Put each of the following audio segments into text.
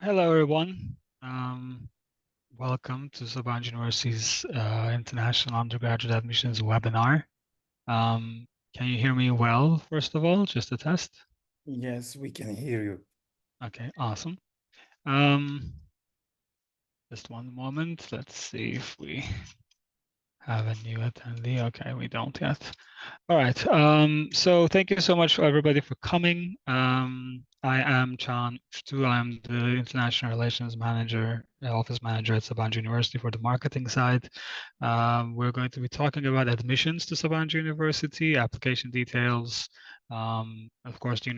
Hello, everyone. Welcome to Sabancı University's International Undergraduate Admissions webinar. Can you hear me well, first of all, just a test? Yes, we can hear you. Okay, awesome. Um, just one moment. Let's see if we have a new attendee. Okay, we don't yet. All right. So thank you so much for everybody for coming. I am Chan Stu. I'm the International Relations Manager, Office Manager at Sabancı University for the marketing side. We're going to be talking about admissions to Sabancı University, application details, of course, the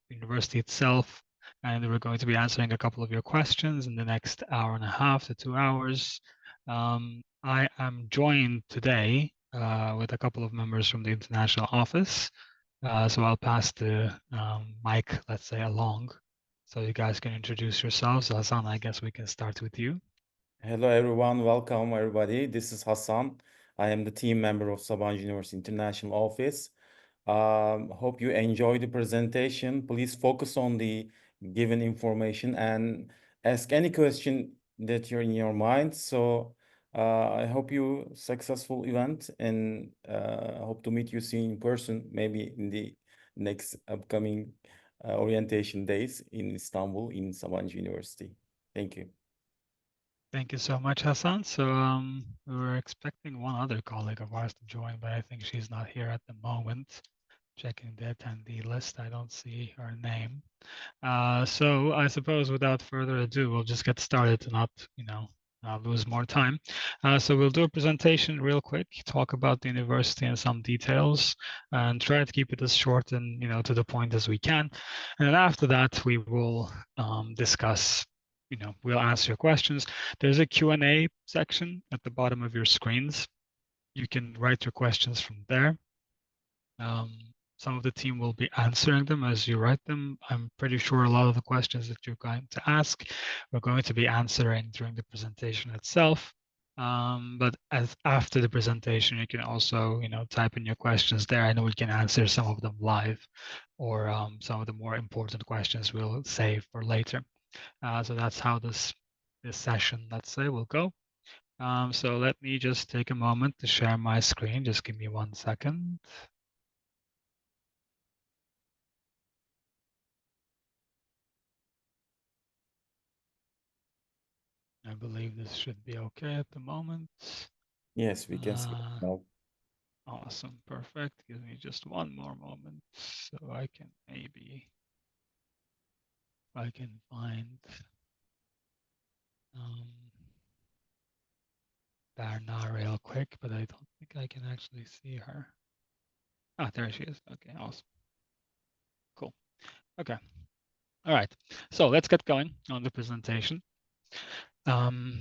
university itself, and we're going to be answering a couple of your questions in the next hour and a half to 2 hours. I am joined today with a couple of members from the international office. So I'll pass the mic, let's say, along so you guys can introduce yourselves. Hassan, I guess we can start with you. Hello, everyone. Welcome, everybody. This is Hassan. I am the team member of Sabancı University International Office. Hope you enjoy the presentation. Please focus on the given information and ask any question that you're in your mind. So I hope you successful event and hope to meet you soon in person, maybe in the next upcoming orientation days in Istanbul in Sabancı University. Thank you. Thank you so much, Hassan. So we were expecting one other colleague of ours to join, but I think she's not here at the moment. Checking the attendee list, I don't see her name. So I suppose without further ado, we'll just get started to not, lose more time. So we'll do a presentation real quick, talk about the university and some details, and try to keep it as short and to the point as we can. And then after that, we will discuss. We'll answer your questions. There's a Q&A section at the bottom of your screens. You can write your questions from there. Some of the team will be answering them as you write them. I'm pretty sure a lot of the questions that you're going to ask, we're going to be answering during the presentation itself. But after the presentation, you can also, type in your questions there. I know we can answer some of them live, or some of the more important questions we'll save for later. So that's how this session, let's say, will go. So let me just take a moment to share my screen. Just give me 1 second. I believe this should be okay at the moment. Yes, we can see it Uh, now. awesome, perfect. Give me just one more moment so I can maybe, if I can find um, Berna real quick, but I don't think I can actually see her. Ah, there she is. Okay, awesome. Cool. Okay. All right. So let's get going on the presentation.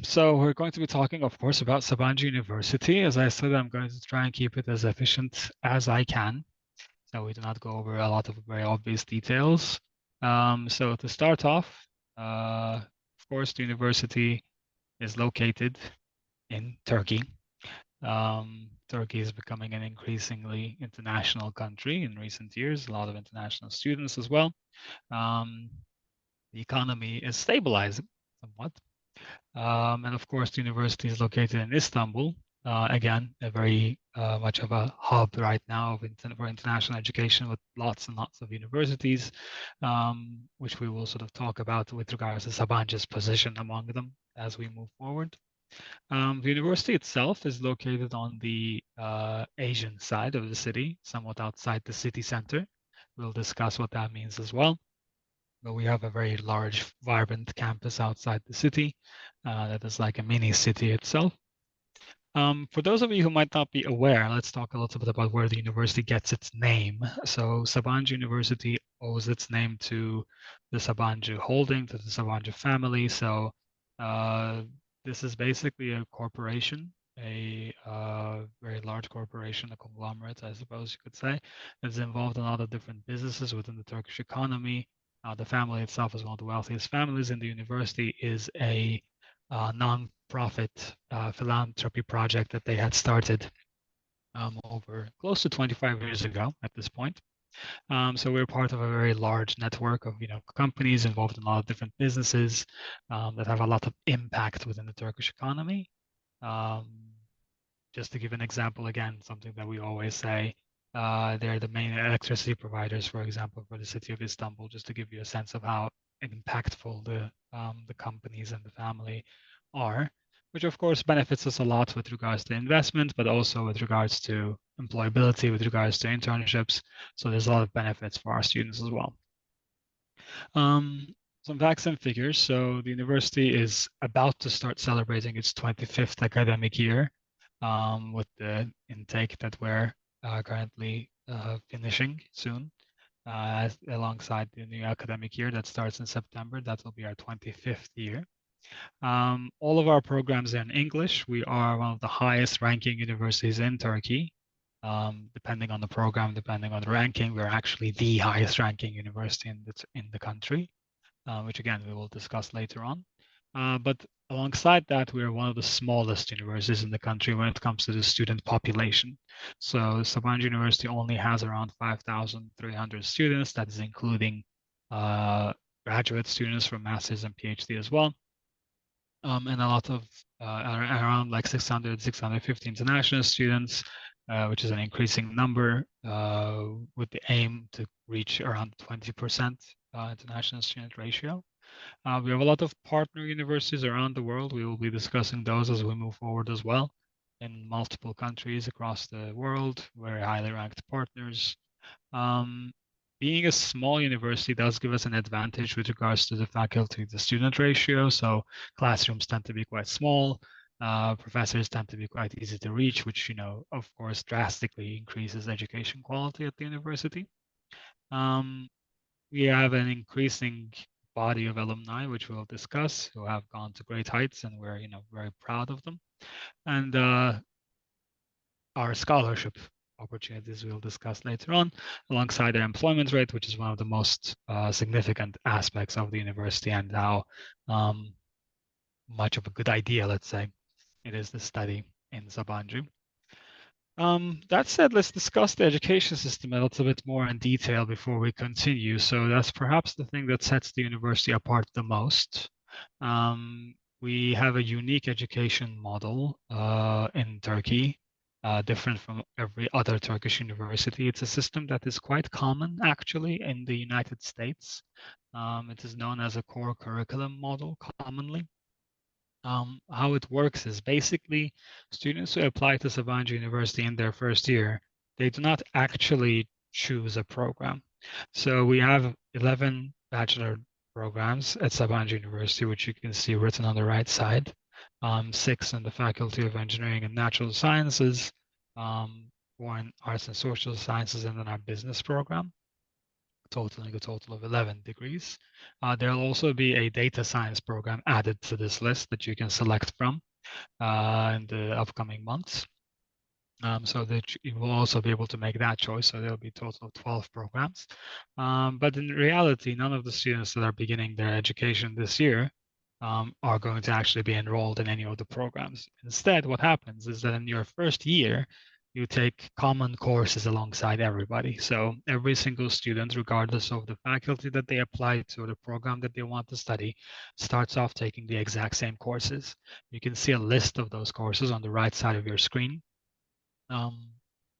So we're going to be talking, of course, about Sabancı University. As I said, I'm going to try and keep it as efficient as I can, so we do not go over a lot of very obvious details. So to start off, of course, the university is located in Turkey. Turkey is becoming an increasingly international country in recent years, a lot of international students as well. The economy is stabilizing somewhat. And of course, the university is located in Istanbul. Again, a very much of a hub right now for international education with lots and lots of universities, which we will sort of talk about with regards to Sabancı's position among them as we move forward. The university itself is located on the Asian side of the city, somewhat outside the city center. We'll discuss what that means as well. But we have a very large, vibrant campus outside the city that is like a mini city itself. For those of you who might not be aware, let's talk a little bit about where the university gets its name. So Sabancı University owes its name to the Sabancı holding, to the Sabancı family. So this is basically a corporation, a very large corporation, a conglomerate, I suppose you could say, that's involved in a lot of different businesses within the Turkish economy. The family itself is one of the wealthiest families, and the university is a non-profit philanthropy project that they had started over close to 25 years ago at this point. So we're part of a very large network of companies involved in a lot of different businesses that have a lot of impact within the Turkish economy. Um, just to give an example, again, something that we always say, they're the main electricity providers, for example, for the city of Istanbul, just to give you a sense of how impactful the companies and the family are, which of course benefits us a lot with regards to investment, but also with regards to employability, with regards to internships. So there's a lot of benefits for our students as well. Um, some facts and figures. So the university is about to start celebrating its 25th academic year with the intake that we're currently finishing soon. Alongside the new academic year that starts in September, that will be our 25th year. All of our programs are in English. We are one of the highest ranking universities in Turkey. Depending on the program, depending on the ranking, we're actually the highest ranking university in the country, which again, we will discuss later on. But alongside that, we are one of the smallest universities in the country when it comes to the student population. So Sabancı University only has around 5,300 students. That is including graduate students from master's and PhD as well. And a lot of around like 600, 650 international students, which is an increasing number with the aim to reach around 20% international student ratio. We have a lot of partner universities around the world. We will be discussing those as we move forward as well in multiple countries across the world, very highly ranked partners. Um, being a small university does give us an advantage with regards to the faculty to student ratio. So classrooms tend to be quite small. Professors tend to be quite easy to reach, which, of course, drastically increases education quality at the university. Um, we have an increasing body of alumni, which we'll discuss, who have gone to great heights, and we're, very proud of them. And our scholarship opportunities we'll discuss later on, alongside our employment rate, which is one of the most significant aspects of the university and how much of a good idea, let's say, it is to study in Sabancı. That said, let's discuss the education system a little bit more in detail before we continue. So that's perhaps the thing that sets the university apart the most. We have a unique education model in Turkey, different from every other Turkish university. It's a system that is quite common actually in the United States. It is known as a core curriculum model commonly. How it works is basically students who apply to Sabancı University in their first year, they do not actually choose a program. So we have 11 bachelor programs at Sabancı University, which you can see written on the right side. 6 in the Faculty of Engineering and Natural Sciences, 4 in Arts and Social Sciences, and then our business program, totaling a total of 11 degrees. There'll also be a data science program added to this list that you can select from in the upcoming months. So that you will also be able to make that choice. So there'll be a total of 12 programs. But in reality, none of the students that are beginning their education this year are going to actually be enrolled in any of the programs. Instead, what happens is that in your first year, you take common courses alongside everybody. So every single student, regardless of the faculty that they apply to or the program that they want to study, starts off taking the exact same courses. You can see a list of those courses on the right side of your screen.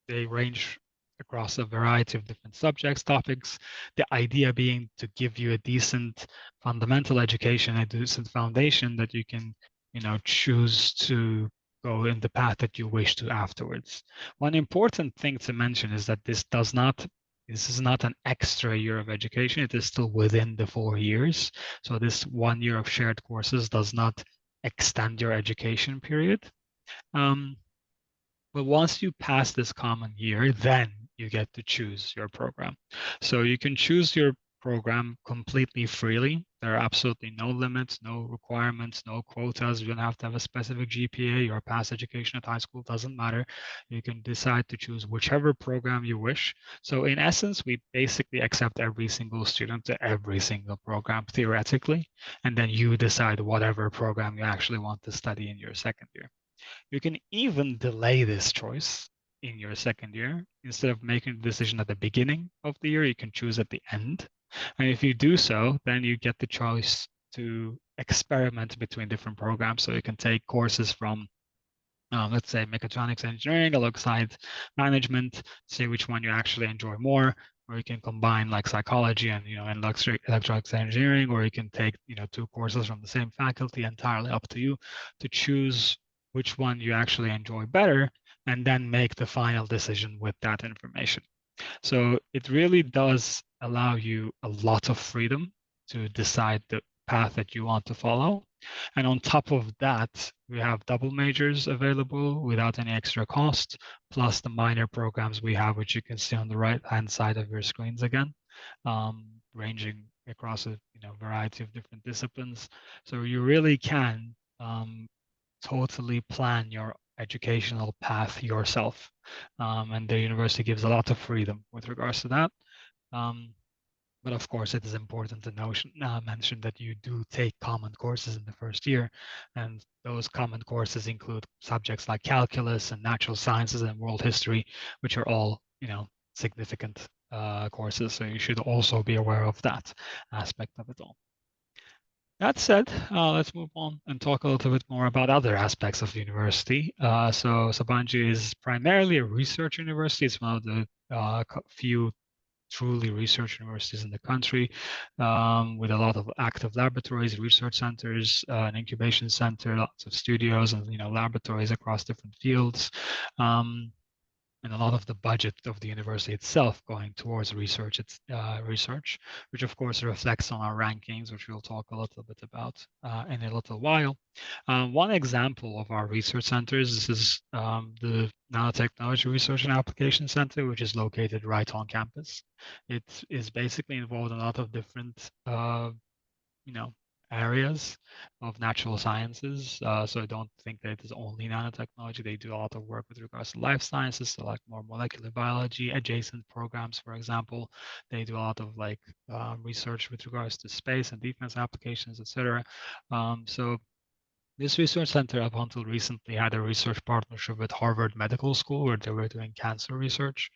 They range across a variety of different subjects, topics. The idea being to give you a decent fundamental education, a decent foundation that you can, choose to go in the path that you wish to afterwards. One important thing to mention is that this is not an extra year of education. It is still within the 4 years. So this 1 year of shared courses does not extend your education period. But once you pass this common year, then you get to choose your program. So you can choose your program completely freely. There are absolutely no limits, no requirements, no quotas. You don't have to have a specific GPA. Your past education at high school doesn't matter. You can decide to choose whichever program you wish. So in essence, we basically accept every single student to every single program theoretically, and then you decide whatever program you actually want to study in your second year. You can even delay this choice. in your second year. Instead of making the decision at the beginning of the year, you can choose at the end. And if you do so, then you get the choice to experiment between different programs. So you can take courses from let's say mechatronics engineering alongside management, see which one you actually enjoy more, or you can combine like psychology and and electronics engineering, or you can take two courses from the same faculty, entirely up to you to choose which one you actually enjoy better, and then make the final decision with that information. So it really does allow you a lot of freedom to decide the path that you want to follow. And on top of that, we have double majors available without any extra cost, plus the minor programs we have, which you can see on the right-hand side of your screens again, ranging across a variety of different disciplines. So you really can totally plan your educational path yourself. And the university gives a lot of freedom with regards to that. Um, but of course, it is important to mention that you do take common courses in the first year, and those common courses include subjects like calculus and natural sciences and world history, which are all, significant courses. So you should also be aware of that aspect of it all. That said, let's move on and talk a little bit more about other aspects of the university. So Sabancı is primarily a research university. It's one of the few truly research universities in the country, with a lot of active laboratories, research centers, an incubation center, lots of studios, and laboratories across different fields. And a lot of the budget of the university itself going towards research, which of course reflects on our rankings, which we'll talk a little bit about in a little while. One example of our research centers is the Nanotechnology Research and Application Center, which is located right on campus. It is basically involved in a lot of different areas of natural sciences. So I don't think that it is only nanotechnology. They do a lot of work with regards to life sciences, so like more molecular biology, adjacent programs, for example. They do a lot of like research with regards to space and defense applications, etc. So this research center, up until recently, had a research partnership with Harvard Medical School where they were doing cancer research.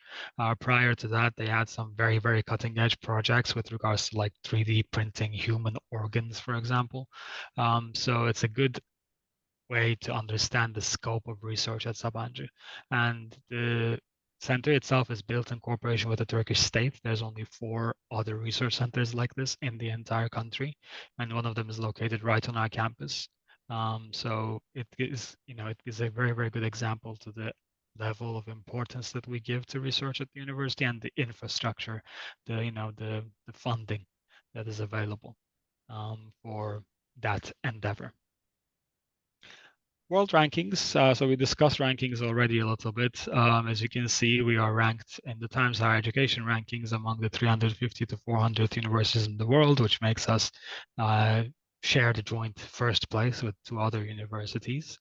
Prior to that, they had some very, very cutting edge projects with regards to like 3D printing human organs, for example. So it's a good way to understand the scope of research at Sabancı. And the center itself is built in cooperation with the Turkish state. There's only 4 other research centers like this in the entire country, and one of them is located right on our campus. So it is a very, very good example to the level of importance that we give to research at the university and the infrastructure, the funding that is available for that endeavor. World rankings. So we discussed rankings already a little bit. As you can see, we are ranked in the Times Higher Education rankings among the 350 to 400th universities in the world, which makes us share the joint first place with 2 other universities.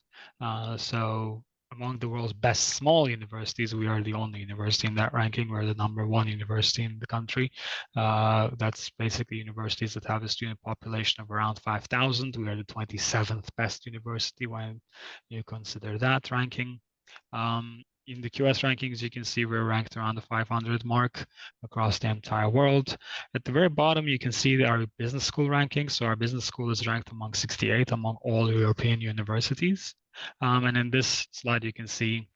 So among the world's best small universities, we are the only university in that ranking. We're the #1 university in the country. That's basically universities that have a student population of around 5,000. We are the 27th best university when you consider that ranking. In the QS rankings, you can see we're ranked around the 500 mark across the entire world. At the very bottom, you can see our business school rankings. So our business school is ranked among 68 among all European universities. And in this slide, you can see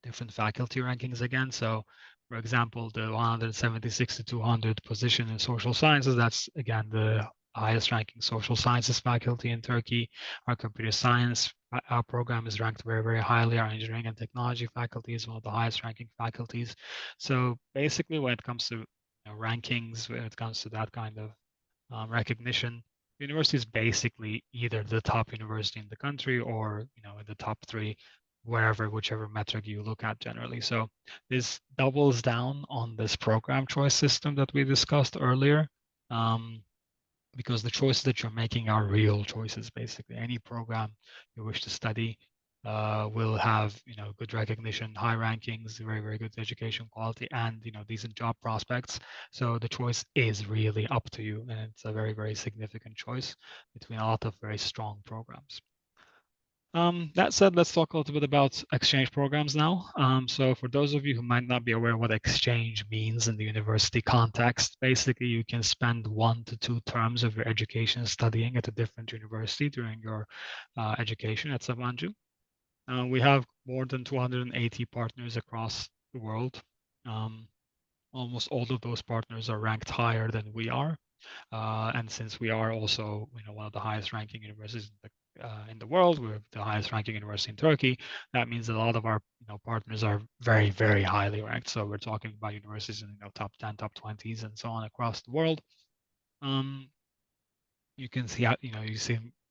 different faculty rankings again. So for example, the 176 to 200 position in social sciences, that's again the highest ranking social sciences faculty in Turkey. Our computer science our program is ranked very, very highly. Our engineering and technology faculty is one of the highest ranking faculties. So basically when it comes to rankings, when it comes to that kind of recognition, the university is basically either the top university in the country or in the top 3, whichever metric you look at generally. So this doubles down on this program choice system that we discussed earlier, because the choices that you're making are real choices. Basically, any program you wish to study will have good recognition, high rankings, very, very good education quality, and decent job prospects. So the choice is really up to you, and it's a very, very significant choice between a lot of very strong programs. That said, let's talk a little bit about exchange programs now. So for those of you who might not be aware what exchange means in the university context, basically you can spend 1 to 2 terms of your education studying at a different university during your education at Sabancı. We have more than 280 partners across the world. Almost all of those partners are ranked higher than we are. And since we are also, one of the highest ranking universities in the world, we're the highest ranking university in Turkey. That means that a lot of our, partners are very, very highly ranked. So we're talking about universities in, top 10, top 20s, and so on across the world. You can see,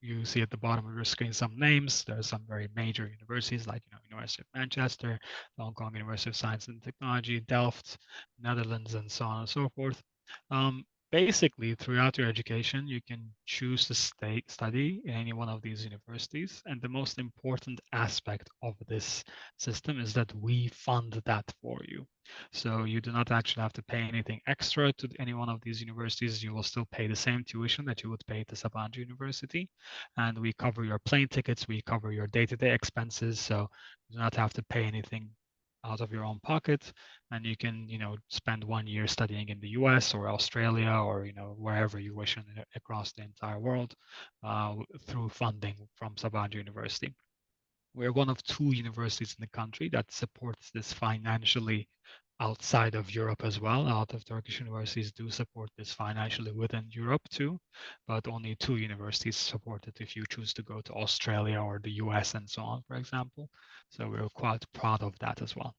you see at the bottom of your screen some names. There are some very major universities like, University of Manchester, the Hong Kong University of Science and Technology, Delft, Netherlands, and so on and so forth. Basically, throughout your education, you can choose to study in any one of these universities. And the most important aspect of this system is that we fund that for you. So you do not actually have to pay anything extra to any one of these universities. You will still pay the same tuition that you would pay to Sabancı University. And we cover your plane tickets, we cover your day-to-day expenses. So you do not have to pay anything out of your own pocket, and you can spend 1 year studying in the US or Australia or wherever you wish across the entire world through funding from Sabancı University. We're one of 2 universities in the country that supports this financially outside of Europe as well. A lot of Turkish universities do support this financially within Europe too, but only 2 universities support it if you choose to go to Australia or the US and so on, for example. So we're quite proud of that as well.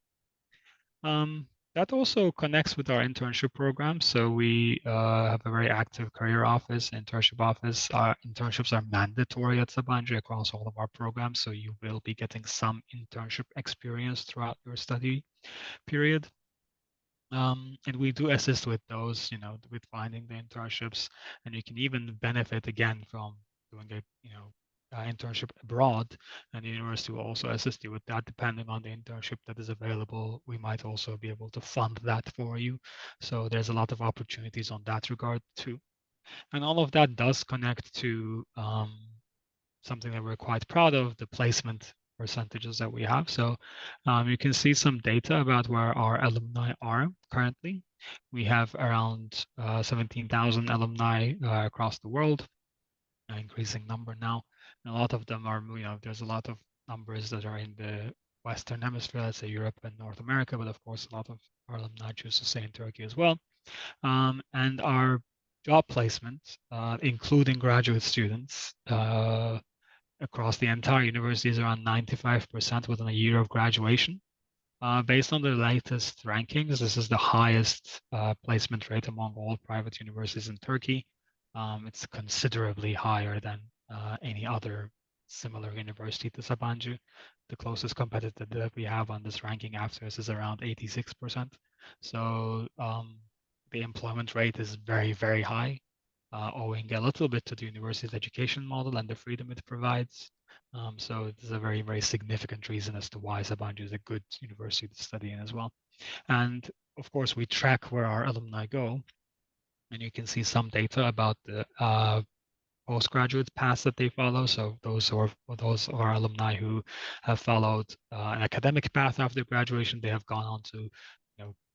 That also connects with our internship program. So we have a very active career office, internship office. Our internships are mandatory at Sabancı across all of our programs. So you will be getting some internship experience throughout your study period. And we do assist with those, with finding the internships, and you can even benefit again from doing a, internship abroad, and the university will also assist you with that depending on the internship that is available. We might also be able to fund that for you. So there's a lot of opportunities on that regard too. And all of that does connect to something that we're quite proud of, the placement percentages that we have. So you can see some data about where our alumni are currently. We have around 17,000 alumni across the world, an increasing number now. And a lot of them are, there's a lot of numbers that are in the Western Hemisphere, let's say Europe and North America, but of course a lot of our alumni choose to stay in Turkey as well. And our job placement, including graduate students, across the entire university is around 95% within a year of graduation. Based on the latest rankings, this is the highest placement rate among all private universities in Turkey. It's considerably higher than any other similar university to Sabancı. The closest competitor that we have on this ranking after us is around 86%. So the employment rate is very, very high, owing a little bit to the university's education model and the freedom it provides. So it's a very, very significant reason as to why Sabancı is a good university to study in as well. And of course, we track where our alumni go, and you can see some data about the postgraduate paths that they follow. So those are alumni who have followed an academic path after graduation. They have gone on to,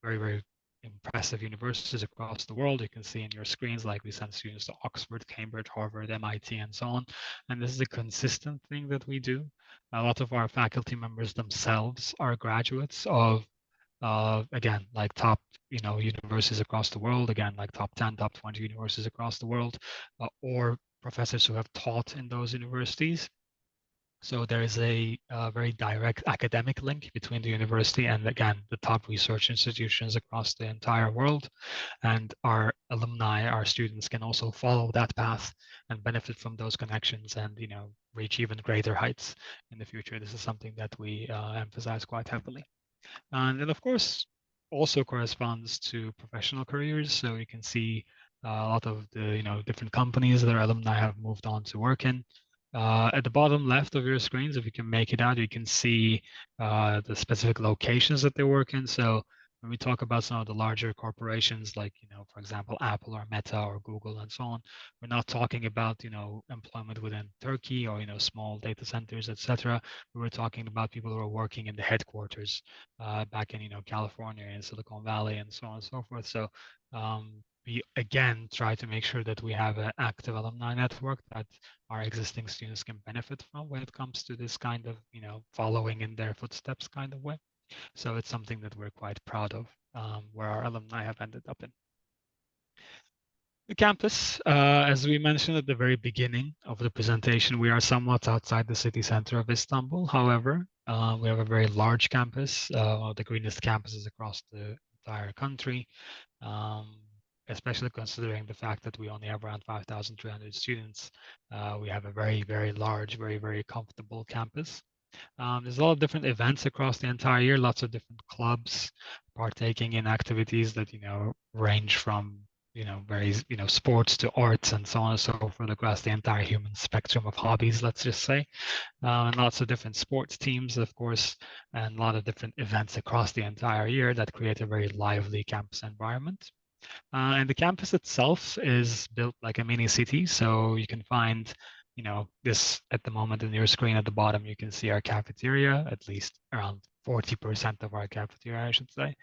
very, very impressive universities across the world. You can see in your screens, like we send students to Oxford, Cambridge, Harvard, MIT, and so on. And this is a consistent thing that we do. A lot of our faculty members themselves are graduates of again, like top, universities across the world, again, like top 10, top 20 universities across the world, or professors who have taught in those universities. So there is a very direct academic link between the university and, again, the top research institutions across the entire world. And our alumni, our students, can also follow that path and benefit from those connections and, reach even greater heights in the future. This is something that we emphasize quite heavily. And then, of course, also corresponds to professional careers. So you can see a lot of the different companies that our alumni have moved on to work in. At the bottom left of your screens, if you can make it out, you can see the specific locations that they work in. So when we talk about some of the larger corporations, like, for example, Apple or Meta or Google and so on, we're not talking about, employment within Turkey or, small data centers, etc. We were talking about people who are working in the headquarters back in, California and Silicon Valley and so on and so forth. So we again try to make sure that we have an active alumni network that our existing students can benefit from when it comes to this kind of, following in their footsteps kind of way. So it's something that we're quite proud of, where our alumni have ended up in. The campus, as we mentioned at the very beginning of the presentation, we are somewhat outside the city center of Istanbul. However, we have a very large campus, one of the greenest campuses across the entire country, especially considering the fact that we only have around 5,300 students. We have a very, very large, very, very comfortable campus. There's a lot of different events across the entire year, lots of different clubs partaking in activities that, range from, very, sports to arts and so on and so forth across the entire human spectrum of hobbies, let's just say. And lots of different sports teams, of course, and a lot of different events across the entire year that create a very lively campus environment. And the campus itself is built like a mini city. So you can find, this at the moment in your screen at the bottom, you can see our cafeteria, at least around 40% of our cafeteria, I should say.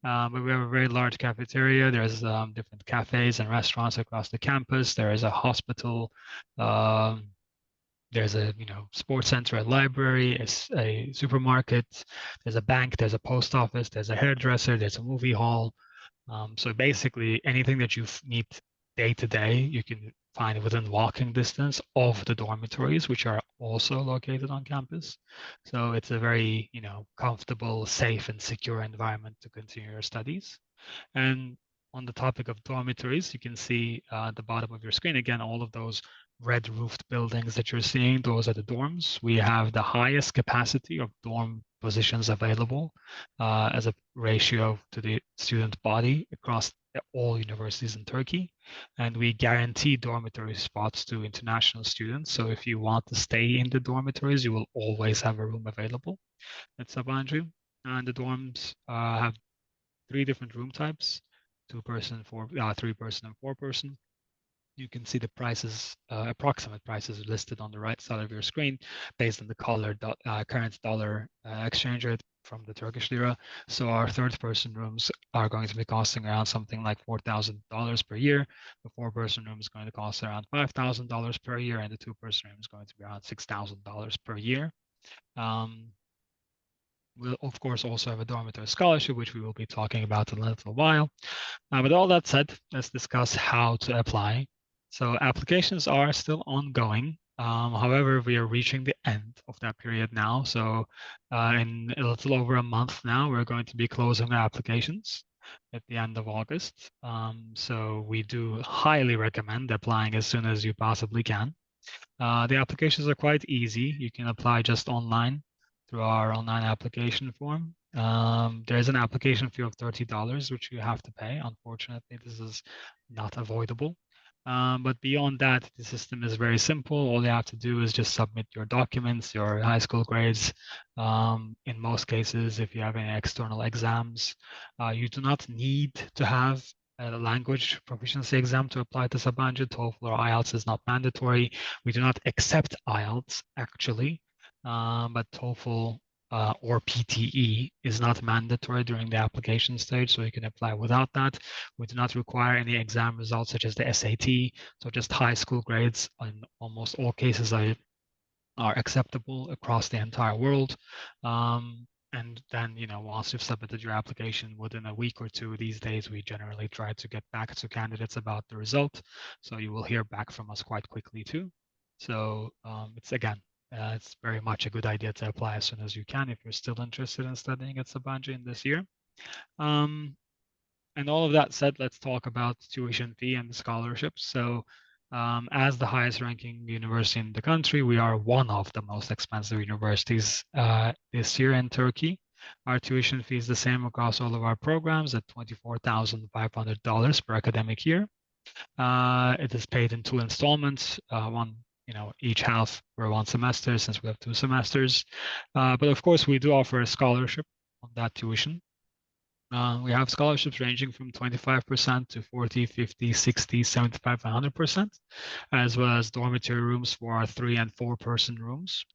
But we have a very large cafeteria. There's different cafes and restaurants across the campus. There is a hospital. There's a sports center, a library, a supermarket. There's a bank. There's a post office. There's a hairdresser. There's a movie hall. So basically, anything that you need day to day, you can find within walking distance of the dormitories, which are also located on campus. So it's a very, comfortable, safe, and secure environment to continue your studies. And on the topic of dormitories, you can see at the bottom of your screen, again, all of those red roofed buildings that you're seeing, those are the dorms. We have the highest capacity of dorm positions available as a ratio to the student body across all universities in Turkey. And we guarantee dormitory spots to international students. So if you want to stay in the dormitories, you will always have a room available at Sabancı. And the dorms have 3 different room types, 2-person, 3-person, and 4-person. You can see the prices, approximate prices listed on the right side of your screen based on the current dollar exchange rate from the Turkish lira. So our 3rd-person rooms are going to be costing around something like $4,000 per year. The 4-person room is going to cost around $5,000 per year, and the 2-person room is going to be around $6,000 per year. We'll, of course, also have a dormitory scholarship, which we will be talking about in a little while. With all that said, let's discuss how to apply. So applications are still ongoing. However, we are reaching the end of that period now. So in a little over a month now, we're going to be closing our applications at the end of August. So we do highly recommend applying as soon as you possibly can. The applications are quite easy. You can apply just online through our online application form. There's an application fee of $30, which you have to pay. Unfortunately, this is not avoidable. But beyond that, the system is very simple. All you have to do is just submit your documents, your high school grades. In most cases, if you have any external exams, you do not need to have a language proficiency exam to apply to Sabancı. TOEFL or IELTS is not mandatory. We do not accept IELTS, actually, but TOEFL or PTE is not mandatory during the application stage, so you can apply without that. We do not require any exam results such as the SAT, so just high school grades in almost all cases are acceptable across the entire world. And then, once you've submitted your application within a week or two, these days, we generally try to get back to candidates about the result. So you will hear back from us quite quickly too. So it's very much a good idea to apply as soon as you can if you're still interested in studying at Sabancı in this year. And all of that said, let's talk about tuition fee and scholarships. So as the highest ranking university in the country, we are one of the most expensive universities this year in Turkey. Our tuition fee is the same across all of our programs at $24,500 per academic year. It is paid in 2 installments, each half for 1 semester since we have 2 semesters. But of course, we do offer a scholarship on that tuition. We have scholarships ranging from 25% to 40, 50, 60, 75, 100%, as well as dormitory rooms for our 3 and 4-person rooms.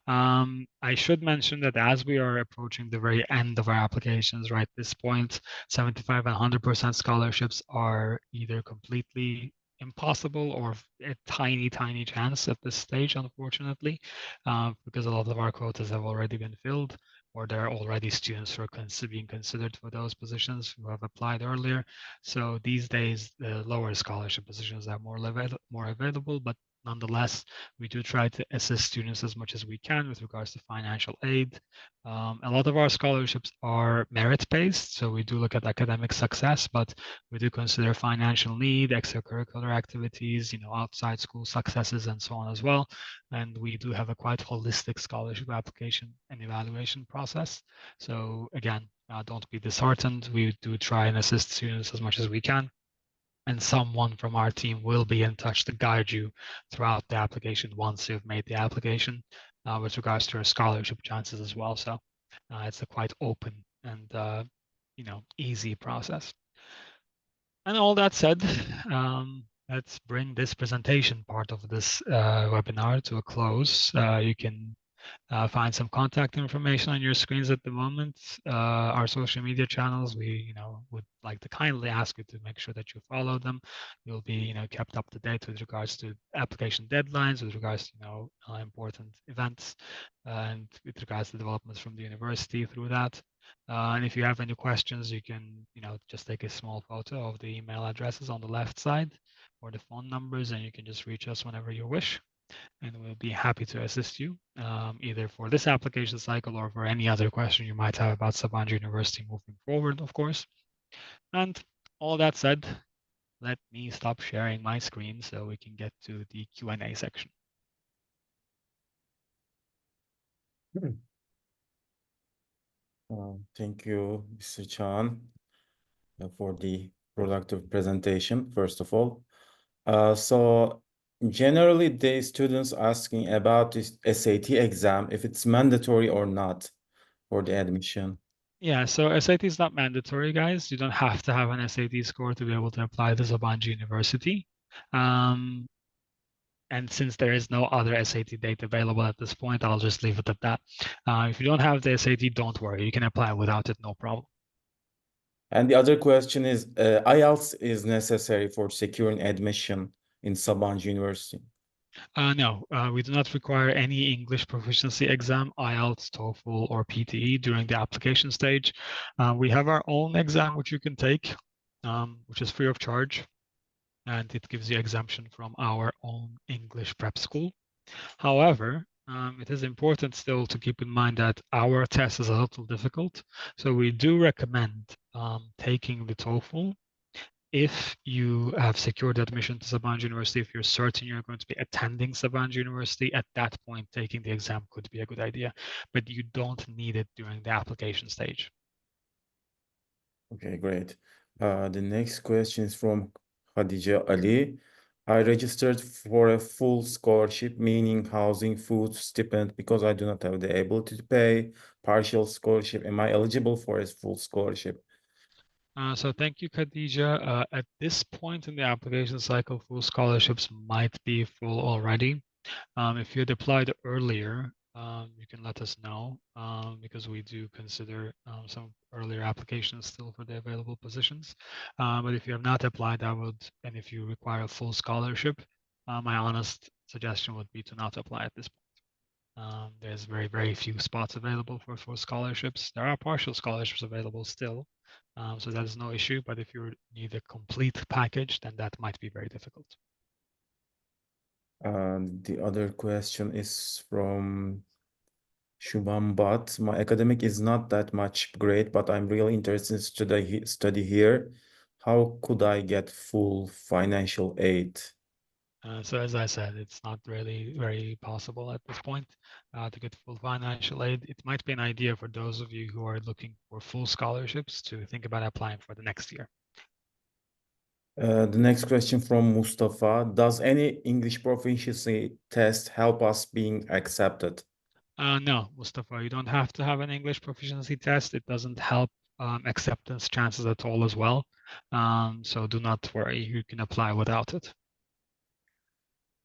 I should mention that as we are approaching the very end of our applications, right, this point, 75 and 100% scholarships are either completely impossible or a tiny, tiny chance at this stage, unfortunately, because a lot of our quotas have already been filled, or there are already students who are being considered for those positions who have applied earlier. So these days, the lower scholarship positions are more available, but nonetheless, we do try to assist students as much as we can with regards to financial aid. A lot of our scholarships are merit-based, so we do look at academic success, but we do consider financial need, extracurricular activities, outside school successes, and so on as well. And we do have a quite holistic scholarship application and evaluation process. So again, don't be disheartened. We do try and assist students as much as we can, and someone from our team will be in touch to guide you throughout the application once you've made the application with regards to your scholarship chances as well. So it's a quite open and easy process. And all that said, let's bring this presentation part of this webinar to a close. You can find some contact information on your screens at the moment. Our social media channels, we would like to kindly ask you to make sure that you follow them. You'll be kept up to date with regards to application deadlines, with regards to important events, and with regards to developments from the university through that. And if you have any questions, you can just take a small photo of the email addresses on the left side or the phone numbers, and you can just reach us whenever you wish, and we'll be happy to assist you either for this application cycle or for any other question you might have about Sabancı University moving forward, of course. And all that said, let me stop sharing my screen so we can get to the Q&A section. Thank you, Mr. Chan, for the productive presentation, first of all. So generally, the students asking about this SAT exam, if it's mandatory or not for the admission. Yeah, so SAT is not mandatory, guys. You don't have to have an SAT score to be able to apply to Sabancı University. And since there is no other SAT date available at this point, I'll just leave it at that. If you don't have the SAT, don't worry. You can apply without it, no problem. And the other question is, IELTS is necessary for securing admission in Sabancı University. No, we do not require any English proficiency exam, IELTS, TOEFL, or PTE during the application stage. We have our own exam which you can take, which is free of charge, and it gives you exemption from our own English prep school. However, it is important still to keep in mind that our test is a little difficult. So we do recommend taking the TOEFL if you have secured admission to Sabancı University. If you're certain you're going to be attending Sabancı University, at that point, taking the exam could be a good idea, but you don't need it during the application stage. Okay, great. The next question is from Khadija Ali. I registered for a full scholarship, meaning housing, food, stipend, because I do not have the ability to pay partial scholarship. Am I eligible for a full scholarship? So thank you, Khadija. At this point in the application cycle, full scholarships might be full already. If you had applied earlier, you can let us know because we do consider some earlier applications still for the available positions. But if you have not applied, and if you require a full scholarship, my honest suggestion would be to not apply at this point. There's very, very few spots available for scholarships. There are partial scholarships available still, so that is no issue. But if you need a complete package, then that might be very difficult. The other question is from Shubham Bhatt. My academic is not that much great, but I'm really interested in study here. How could I get full financial aid? So as I said, it's not really very possible at this point to get full financial aid. It might be an idea for those of you who are looking for full scholarships to think about applying for the next year. The next question from Mustafa. Does any English proficiency test help us being accepted? No, Mustafa, you don't have to have an English proficiency test. It doesn't help acceptance chances at all as well. So do not worry, you can apply without it.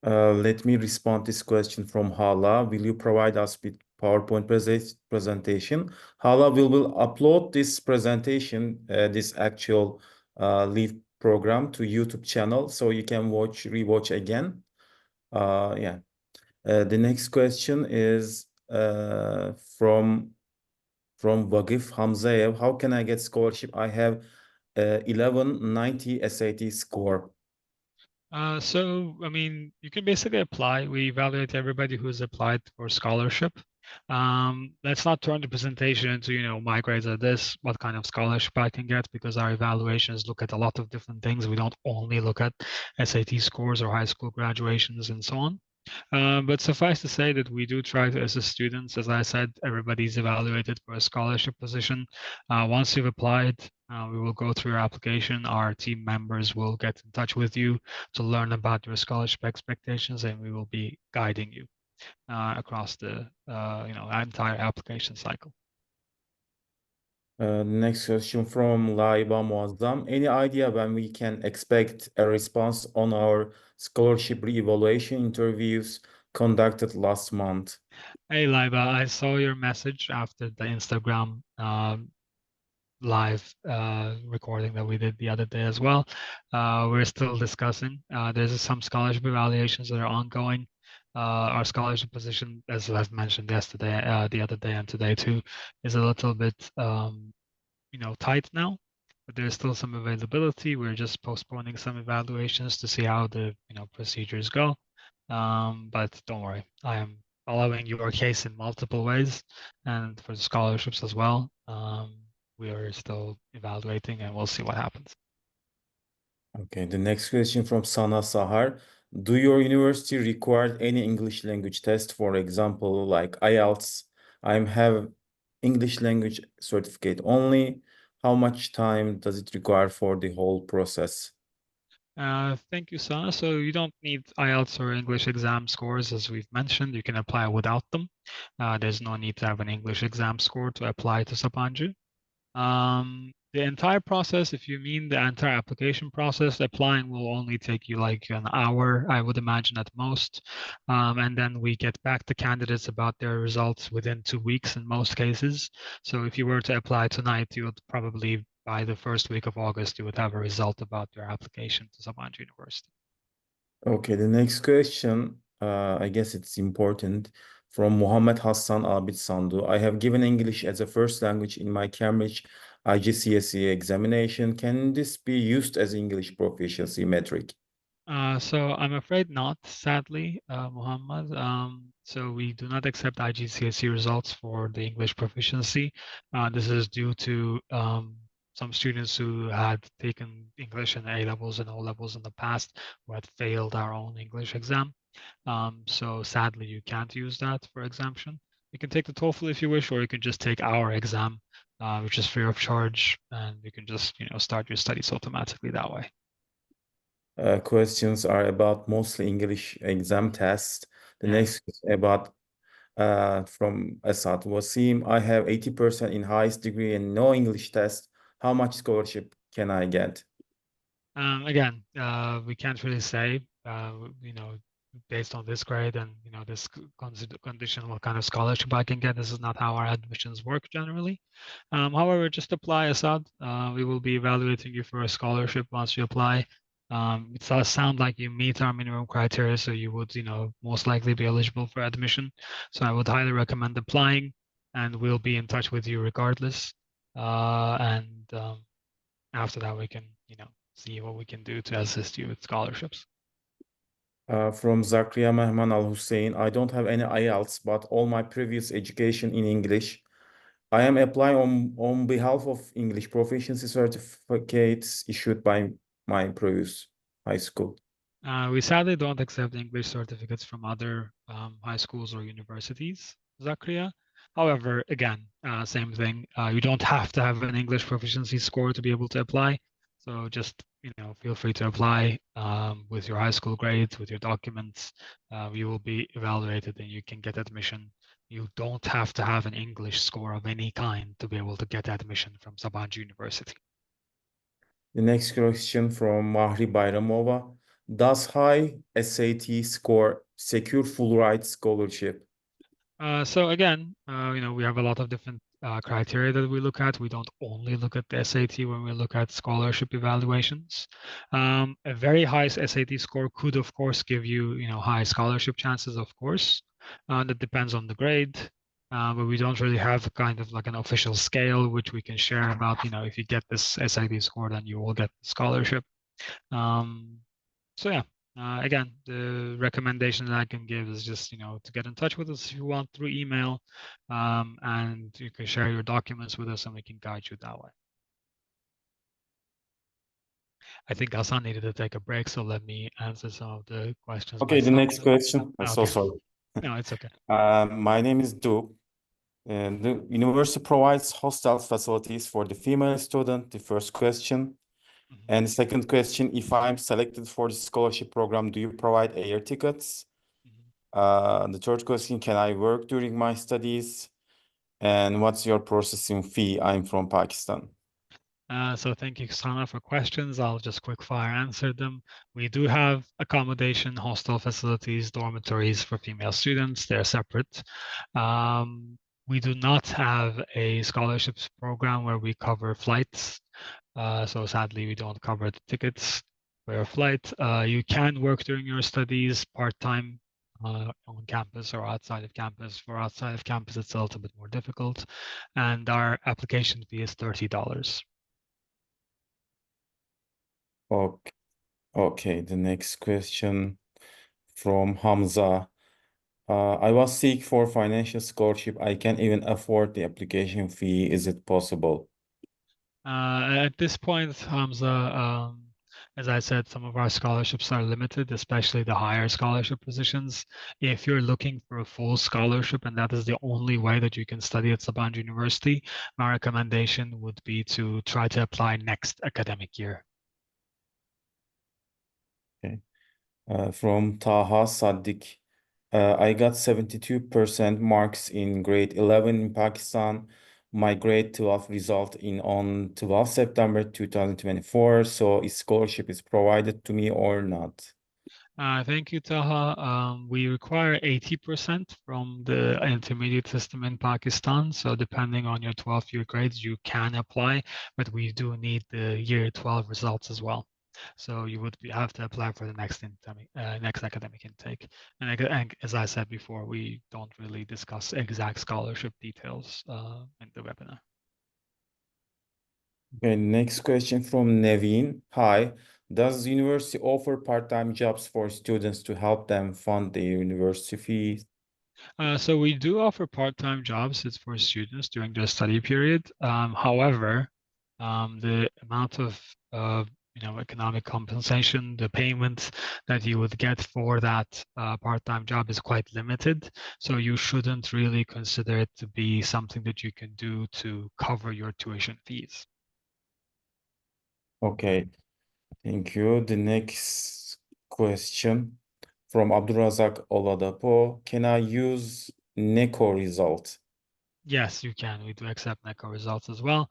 Let me respond this question from Hala. Will you provide us with PowerPoint presentation? Hala, we will upload this presentation, this actual leave program to YouTube channel, so you can rewatch again. Yeah. The next question is from Vagif Hamzayev. How can I get scholarship? I have 1190 SAT score. I mean, you can basically apply. We evaluate everybody who's applied for scholarship. Let's not turn the presentation into, my grades are this, what kind of scholarship I can get, because our evaluations look at a lot of different things. We don't only look at SAT scores or high school graduations and so on. But suffice to say that we do try to assist students. As I said, everybody's evaluated for a scholarship position. Once you've applied, we will go through your application. Our team members will get in touch with you to learn about your scholarship expectations, and we will be guiding you across the entire application cycle. Next question from Laiba Muazzam. Any idea when we can expect a response on our scholarship reevaluation interviews conducted last month? Hey, Laiba, I saw your message after the Instagram live recording that we did the other day as well. We're still discussing. There's some scholarship evaluations that are ongoing. Our scholarship position, as I've mentioned yesterday, the other day, and today too, is a little bit, tight now. But there's still some availability. We're just postponing some evaluations to see how the procedures go. But don't worry, I am following your case in multiple ways, and for the scholarships as well. We are still evaluating, and we'll see what happens. Okay, the next question from Sana Sahar. Do your university require any English language test, for example, like IELTS? I have English language certificate only. How much time does it require for the whole process? Thank you, Sana. So you don't need IELTS or English exam scores, as we've mentioned. You can apply without them. There's no need to have an English exam score to apply to Sabancı. The entire process, if you mean the entire application process, applying will only take you like an hour, I would imagine at most. And then we get back to candidates about their results within 2 weeks in most cases. So if you were to apply tonight, you would probably, by the first week of August, you would have a result about your application to Sabancı University. Okay, the next question, I guess it's important, from Muhammad Hassan Abid Sandu. I have given English as a first language in my Cambridge IGCSE examination. Can this be used as English proficiency metric? So I'm afraid not, sadly, Muhammad. So we do not accept IGCSE results for the English proficiency. This is due to some students who had taken English in A levels and O levels in the past who had failed our own English exam. So sadly, you can't use that for exemption. You can take the TOEFL if you wish, or you can just take our exam, which is free of charge, and you can just start your studies automatically that way. Questions are about mostly English exam tests. The Yeah. next is about from Asad Wasim. I have 80% in highest degree and no English test. How much scholarship can I get? Again, we can't really say, based on this grade and this condition, what kind of scholarship I can get. This is not how our admissions work generally. However, just apply, Assad. We will be evaluating you for a scholarship once you apply. It does sound like you meet our minimum criteria, so you would, most likely be eligible for admission. So I would highly recommend applying, and we'll be in touch with you regardless. And after that, we can, see what we can do to assist you with scholarships. From Zakriya Mehman Al Hussein. I don't have any IELTS, but all my previous education in English. I am applying on behalf of English proficiency certificates issued by my previous high school. We sadly don't accept English certificates from other high schools or universities, Zakria. However, again, same thing. You don't have to have an English proficiency score to be able to apply. So just, feel free to apply with your high school grades, with your documents. You will be evaluated and you can get admission You don't have to have an English score of any kind to be able to get admission from Sabancı University. The next question from Mahri Bayramova. Does high SAT score secure full ride scholarship? So again, we have a lot of different criteria that we look at. We don't only look at the SAT when we look at scholarship evaluations. A very high SAT score could, of course, give you, high scholarship chances, of course. That depends on the grade. But we don't really have kind of like an official scale which we can share about, if you get this SAT score, then you will get the scholarship. Um, so yeah, again, the recommendation that I can give is just, to get in touch with us if you want through email, and you can share your documents with us and we can guide you that way. I think Hassan needed to take a break, so let me answer some of the questions Okay, the myself. next question. I'm so Okay. sorry. No, it's okay. My name is Du. And the university provides hostel facilities for the female student, the first question. Mhm. And the second question, if I'm selected for the scholarship program, do you provide air tickets? The third question, can I work during my studies? And what's your processing fee? I'm from Pakistan. So thank you, Sana, for questions. I'll just quick fire answer them. We do have accommodation, hostel facilities, dormitories for female students. They're separate. We do not have a scholarships program where we cover flights. So sadly, we don't cover the tickets for your flight. You can work during your studies part-time on campus or outside of campus. For outside of campus, it's a little bit more difficult. And our application fee is $30. Okay, okay. The next question from Hamza. I was seek for financial scholarship. I can't even afford the application fee. Is it possible? At this point, Hamza, as I said, some of our scholarships are limited, especially the higher scholarship positions. If you're looking for a full scholarship and that is the only way that you can study at Sabancı University, my recommendation would be to try to apply next academic year. Okay. From Taha Saddik. I got 72% marks in grade 11 in Pakistan. My grade 12 result in on 12 September 2024. So is scholarship is provided to me or not? Thank you, Taha. We require 80% from the intermediate system in Pakistan. So depending on your 12th year grades, you can apply, but we do need the year 12 results as well. So you would have to apply for the next academic intake. And as I said before, we don't really discuss exact scholarship details in the webinar. Okay, next question from Nevin. Hi, does the university offer part-time jobs for students to help them fund their university fees? So we do offer part-time jobs. It's for students during their study period. However, the amount of economic compensation, the payment that you would get for that part-time job is quite limited. So you shouldn't really consider it to be something that you can do to cover your tuition fees. Okay, thank you. The next question from Abdurrazak Oladapo. Can I use NECO result? Yes, you can. We do accept NECO results as well.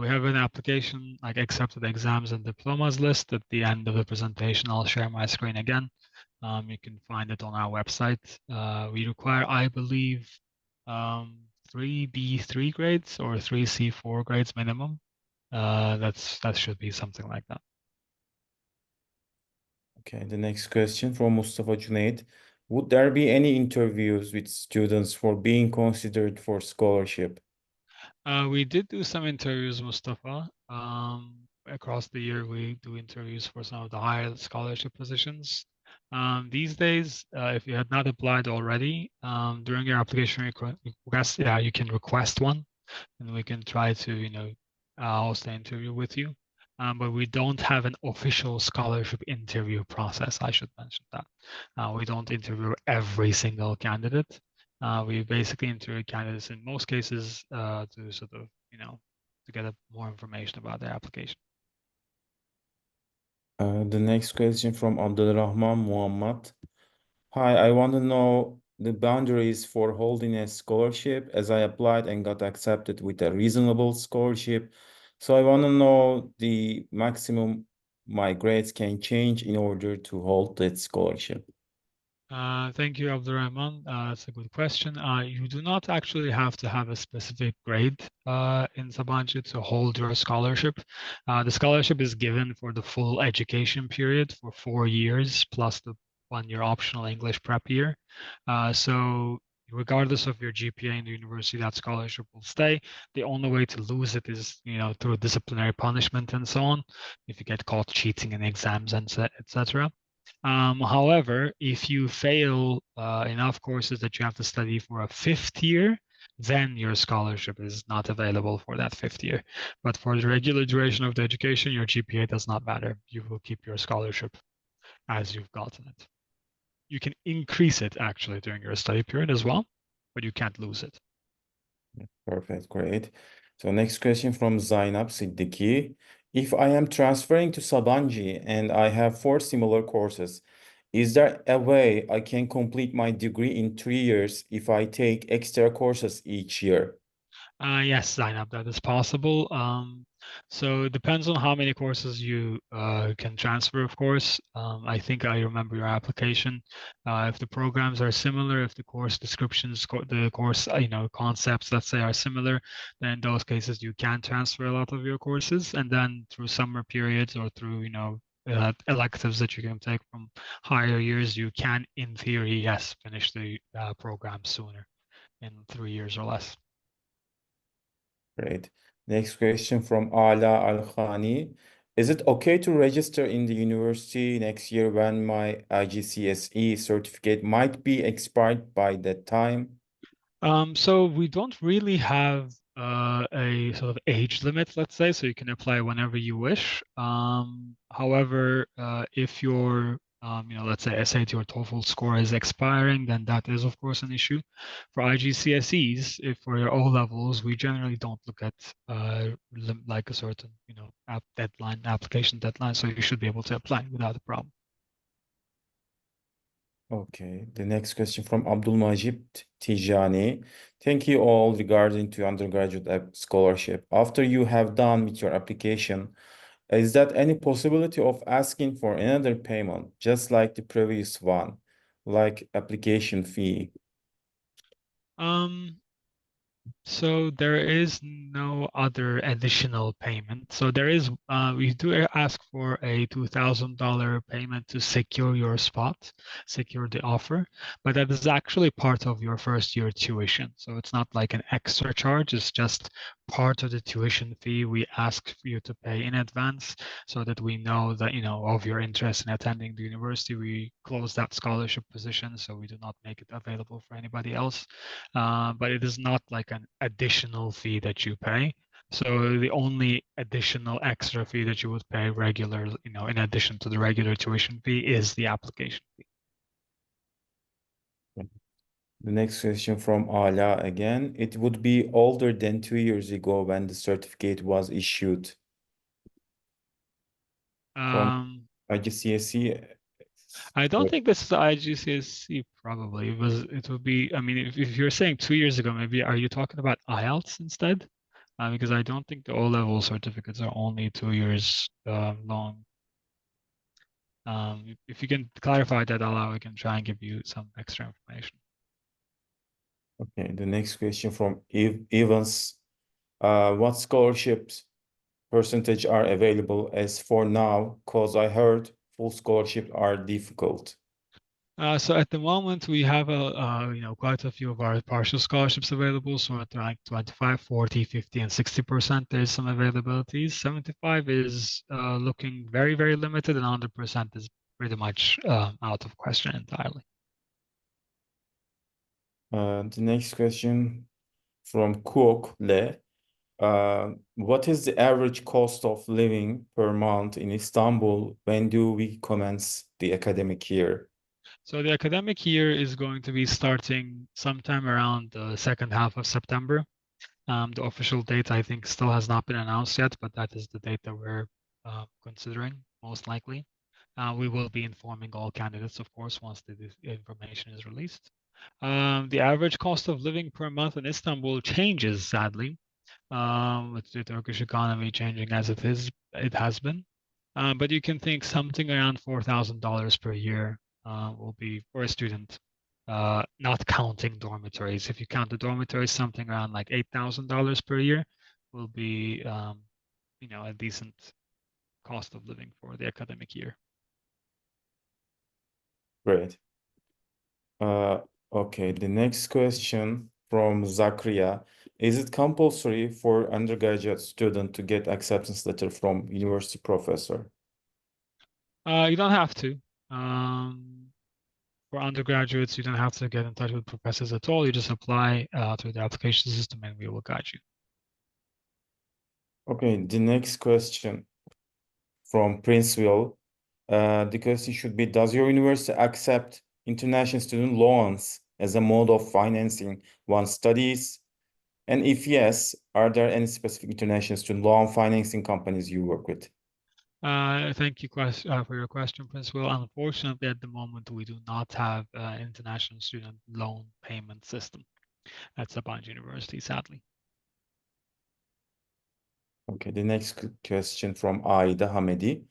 We have an application like accepted exams and diplomas list. At the end of the presentation, I'll share my screen again. You can find it on our website. We require, I believe, 3B3 grades or 3C4 grades minimum. That should be something like that. Okay, the next question from Mustafa Junaid. Would there be any interviews with students for being considered for scholarship? We did do some interviews, Mustafa. Across the year, we do interviews for some of the higher scholarship positions. These days, if you had not applied already, during your application request, yeah, you can request one, and we can try to, host the interview with you. But we don't have an official scholarship interview process. I should mention that. We don't interview every single candidate. We basically interview candidates in most cases to sort of, to get more information about their application. The next question from Abdulrahman Muhammad. Hi, I want to know the boundaries for holding a scholarship, as I applied and got accepted with a reasonable scholarship. So I want to know the maximum my grades can change in order to hold that scholarship. Thank you, Abdurrahman. That's a good question. You do not actually have to have a specific grade in Sabancı to hold your scholarship. The scholarship is given for the full education period for 4 years plus the 1 year optional English prep year. So regardless of your GPA in the university, that scholarship will stay. The only way to lose it is, through disciplinary punishment and so on, if you get caught cheating in exams and etc. However, if you fail enough courses that you have to study for a fifth year, then your scholarship is not available for that fifth year. But for the regular duration of the education, your GPA does not matter. You will keep your scholarship as you've gotten it. You can increase it actually during your study period as well, but you can't lose it. Perfect, great. So next question from Zainab Siddiqui. If I am transferring to Sabancı and I have 4 similar courses, is there a way I can complete my degree in 3 years if I take extra courses each year? Yes, Zainab, that is possible. So it depends on how many courses you can transfer, of course. I think I remember your application. If the programs are similar, if the course descriptions, the course, concepts, let's say, are similar, then in those cases you can transfer a lot of your courses, and then through summer periods or through, electives that you can take from higher years, you can, in theory, yes, finish the program sooner in 3 years or less. Great. Next question from Ala Al-Khani. Is it okay to register in the university next year when my IGCSE certificate might be expired by that time? So we don't really have a sort of age limit, let's say, so you can apply whenever you wish. However, if your let's say SAT or TOEFL score is expiring, then that is of course an issue. For IGCSEs, if for your O levels, we generally don't look at like a certain application deadline, so you should be able to apply without a problem. Okay, the next question from Abdulmajid Tijani. Thank you all regarding to undergraduate scholarship. After you have done with your application, is that any possibility of asking for another payment, just like the previous one, like application fee? Um, So there is no other additional payment. So we do ask for a $2,000 payment to secure your spot, secure the offer, but that is actually part of your first year tuition. So it's not like an extra charge, it's just part of the tuition fee we ask for you to pay in advance so that we know that, of your interest in attending the university. We close that scholarship position, so we do not make it available for anybody else. But it is not like an additional fee that you pay. So the only additional extra fee that you would pay regular, in addition to the regular tuition fee, is the application fee. The next question from Ala again. It would be older than 2 years ago when the certificate was issued from Um, IGCSE. I don't think this is the IGCSE probably. It would be, I mean, if you're saying 2 years ago, maybe are you talking about IELTS instead? Because I don't think the O-level certificates are only 2 years long. If you can clarify that, I can try and give you some extra information. Okay, the next question from Evans. What scholarships percentage are available as for now? Because I heard full scholarships are difficult. So at the moment, we have quite a few of our partial scholarships available. So at like 25, 40, 50, and 60%, there's some availabilities. 75 is looking very, very limited, and 100% is pretty much out of question entirely. The next question from Kuok Le. What is the average cost of living per month in Istanbul? When do we commence the academic year? So the academic year is going to be starting sometime around the second half of September. The official date, I think, still has not been announced yet, but that is the date that we're considering, most likely. We will be informing all candidates, of course, once the information is released. The average cost of living per month in Istanbul changes, sadly, with the Turkish economy changing as it has been. But you can think something around $4,000 per year will be for a student, not counting dormitories. If you count the dormitories, something around like $8,000 per year will be, a decent cost of living for the academic year. Great. Okay, the next question from Zakaria. Is it compulsory for undergraduate student to get acceptance letter from university professor? You don't have to. Um, for undergraduates, you don't have to get in touch with professors at all. You just apply through the application system and we will guide you. Okay, the next question from Princeville. The question should be, does your university accept international student loans as a mode of financing one's studies? And if yes, are there any specific international student loan financing companies you work with? Thank you for your question, Prince Will. Unfortunately, at the moment, we do not have an international student loan payment system at Sabancı University, sadly. Okay, the next question from Aida Hamedi.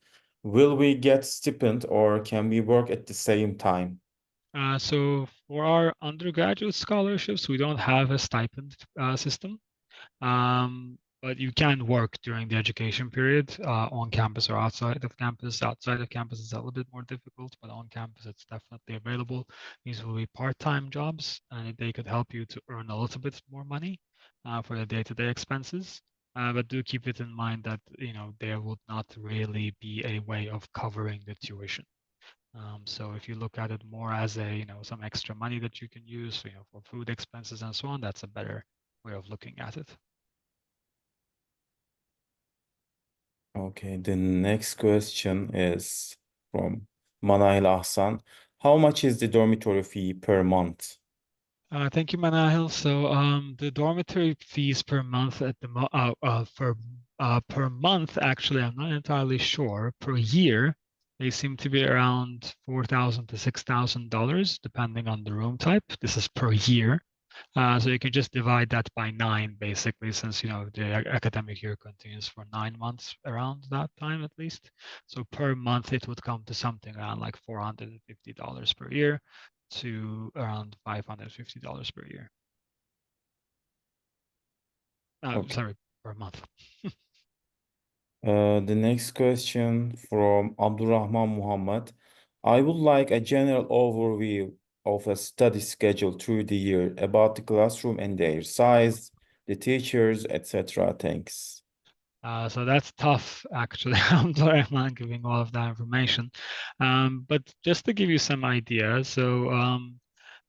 Will we get stipend or can we work at the same time? So for our undergraduate scholarships, we don't have a stipend system. But you can work during the education period on campus or outside of campus. Outside of campus is a little bit more difficult, but on campus it's definitely available. These will be part-time jobs, and they could help you to earn a little bit more money for the day-to-day expenses. But do keep it in mind that there would not really be a way of covering the tuition. So if you look at it more as some extra money that you can use, for food expenses and so on, that's a better way of looking at it. Okay, the next question is from Manahil Ahsan. How much is the dormitory fee per month? Thank you, Manahil. So the dormitory fees per month at the mo for per month, actually, I'm not entirely sure. Per year, they seem to be around $4,000 to $6,000, depending on the room type. This is per year. So you can just divide that by 9, basically, since the academic year continues for 9 months around that time at least. So per month it would come to something around like $450 per year to around $550 per year. Okay. Sorry, per month. The next question from Abdurrahman Muhammad. I would like a general overview of a study schedule through the year about the classroom and their size, the teachers, etc. Thanks. So that's tough, actually. I'm sorry I'm not giving all of that information. But just to give you some ideas, so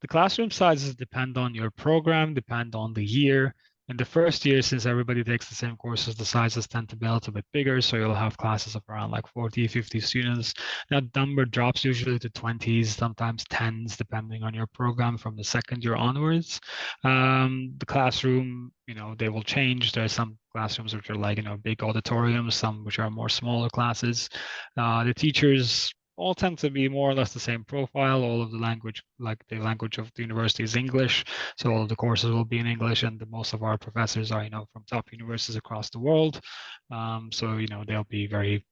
the classroom sizes depend on your program, depend on the year. In the first year, since everybody takes the same courses, the sizes tend to be a little bit bigger. So you'll have classes of around like 40, 50 students. That number drops usually to 20s, sometimes 10s, depending on your program from the second year onwards. The classroom, they will change. There are some classrooms which are like, big auditoriums, some which are more smaller classes. The teachers all tend to be more or less the same profile. All of the language, like the language of the university is English. So all of the courses will be in English, and most of our professors are, from top universities across the world. So, they'll be very,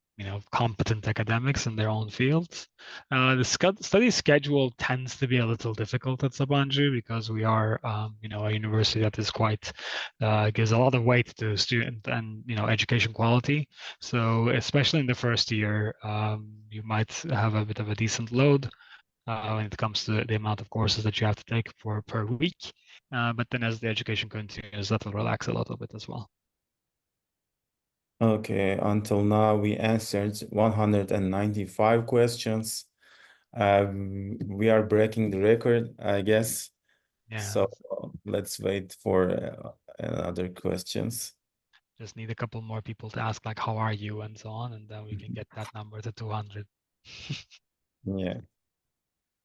competent academics in their own fields. The study schedule tends to be a little difficult at Sabancı because we are, a university that is quite, gives a lot of weight to student and, education quality. So especially in the first year, you might have a bit of a decent load when it comes to the amount of courses that you have to take per week. But then as the education continues, that will relax a little bit as well. Okay, until now we answered 195 questions. We are breaking the record, I guess. Yeah, So let's wait for another questions. just need a couple more people to ask like, how are you and so on, and then we can get that number to 200. Yeah,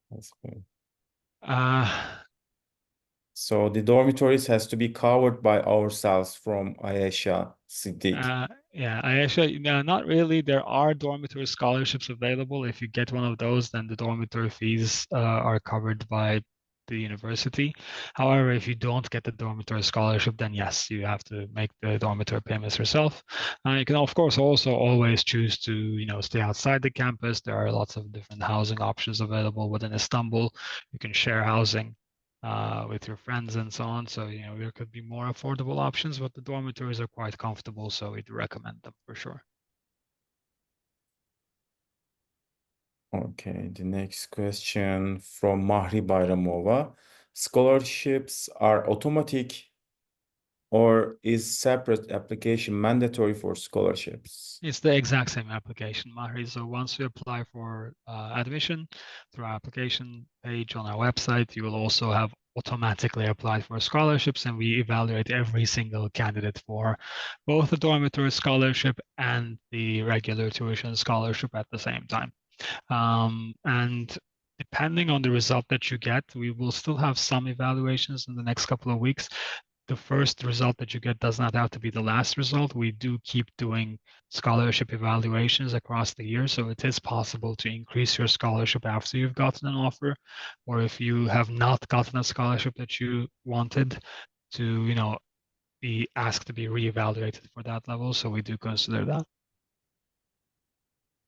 that's good. uh, So the dormitories has to be covered by ourselves from Ayesha Siddiq. yeah, I actually, no, not really. There are dormitory scholarships available. If you get one of those, then the dormitory fees are covered by the university. However, if you don't get the dormitory scholarship, then yes, you have to make the dormitory payments yourself. You can, of course, also always choose to, stay outside the campus. There are lots of different housing options available within Istanbul. You can share housing with your friends and so on. So, there could be more affordable options, but the dormitories are quite comfortable, so we'd recommend them for sure. Okay, the next question from Mahri Bayramova. Scholarships are automatic or is separate application mandatory for scholarships? It's the exact same application, Mahri. So once you apply for admission through our application page on our website, you will also have automatically applied for scholarships, and we evaluate every single candidate for both the dormitory scholarship and the regular tuition scholarship at the same time. And depending on the result that you get, we will still have some evaluations in the next couple of weeks. The first result that you get does not have to be the last result. We do keep doing scholarship evaluations across the year, so it is possible to increase your scholarship after you've gotten an offer, or if you have not gotten a scholarship that you wanted, to be asked to be reevaluated for that level. So we do consider that.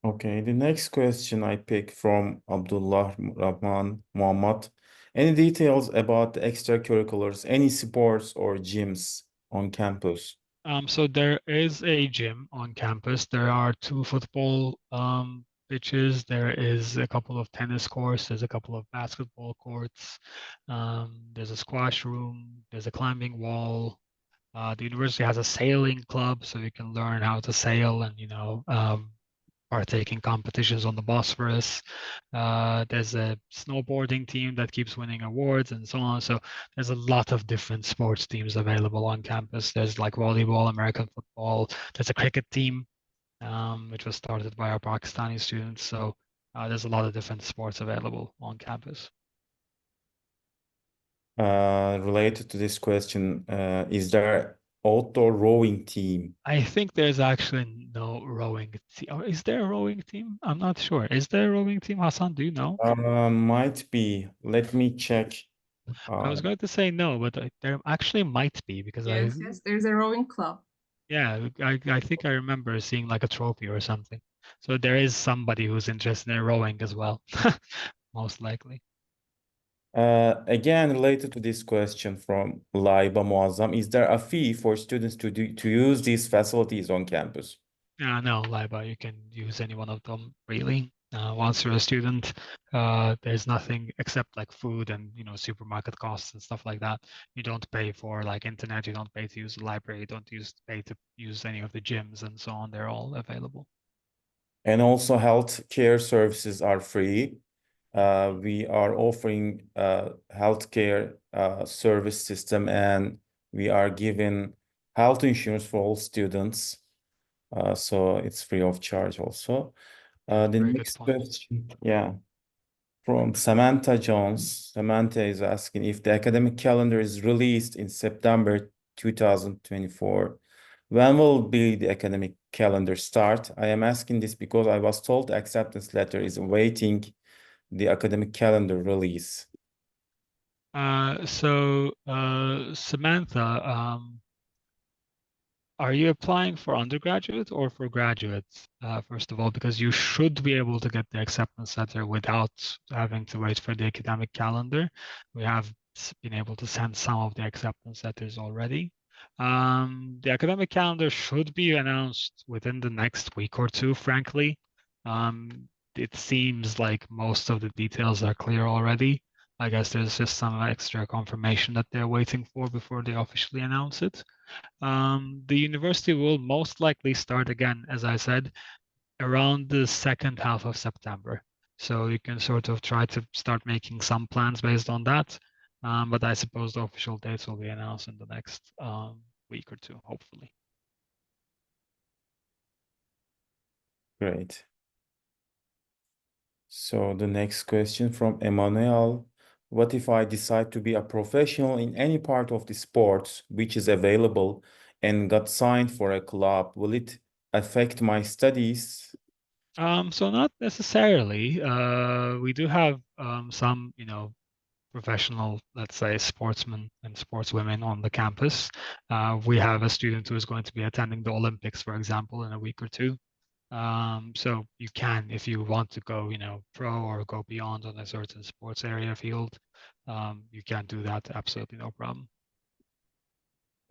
Okay, the next question I pick from Abdullah Rahman Muhammad. Any details about the extracurriculars, any sports or gyms on campus? So there is a gym on campus. There are two football pitches. There is a couple of tennis courts. There's a couple of basketball courts. There's a squash room. There's a climbing wall. The university has a sailing club, so you can learn how to sail and partake in competitions on the Bosphorus. There's a snowboarding team that keeps winning awards and so on. So there's a lot of different sports teams available on campus. There's like volleyball, American football. There's a cricket team, which was started by our Pakistani students. So there's a lot of different sports available on campus. Related to this question, is there outdoor rowing team? I think there's actually no rowing team. Or is there a rowing team? I'm not sure. Is there a rowing team, Hassan? Do you know? Might be. Let me check. I was going to say no, but there actually might be because Yes, there's a rowing club. I think I remember seeing like a trophy or something. So there is somebody who's interested in rowing as well, most likely. Again, related to this question from Laiba Muazzam, is there a fee for students to use these facilities on campus? No, Laiba, you can use any one of them really. Once you're a student, there's nothing except like food and supermarket costs and stuff like that. You don't pay for like internet, you don't pay to use the library, you don't pay to use any of the gyms and so on. They're all available. And also health care services are free. We are offering a healthcare service system, and we are giving health insurance for all students. So it's free of charge also. The Very good next point. question, yeah, from Samantha Jones. Samantha is asking if the academic calendar is released in September 2024. When will be the academic calendar start? I am asking this because I was told the acceptance letter is awaiting the academic calendar release. Samantha, are you applying for undergraduate or for graduate, first of all? Because you should be able to get the acceptance letter without having to wait for the academic calendar. We have been able to send some of the acceptance letters already. The academic calendar should be announced within the next week or two, frankly. It seems like most of the details are clear already. I guess there's just some extra confirmation that they're waiting for before they officially announce it. The university will most likely start again, as I said, around the second half of September. So you can sort of try to start making some plans based on that. But I suppose the official dates will be announced in the next week or two, hopefully. Great. So the next question from Emmanuel. What if I decide to be a professional in any part of the sports which is available and got signed for a club? Will it affect my studies? So not necessarily. We do have some, professional, let's say, sportsmen and sportswomen on the campus. We have a student who is going to be attending the Olympics, for example, in a week or two. So you can, if you want to go, pro or go beyond on a certain sports area field, you can do that. Absolutely no problem.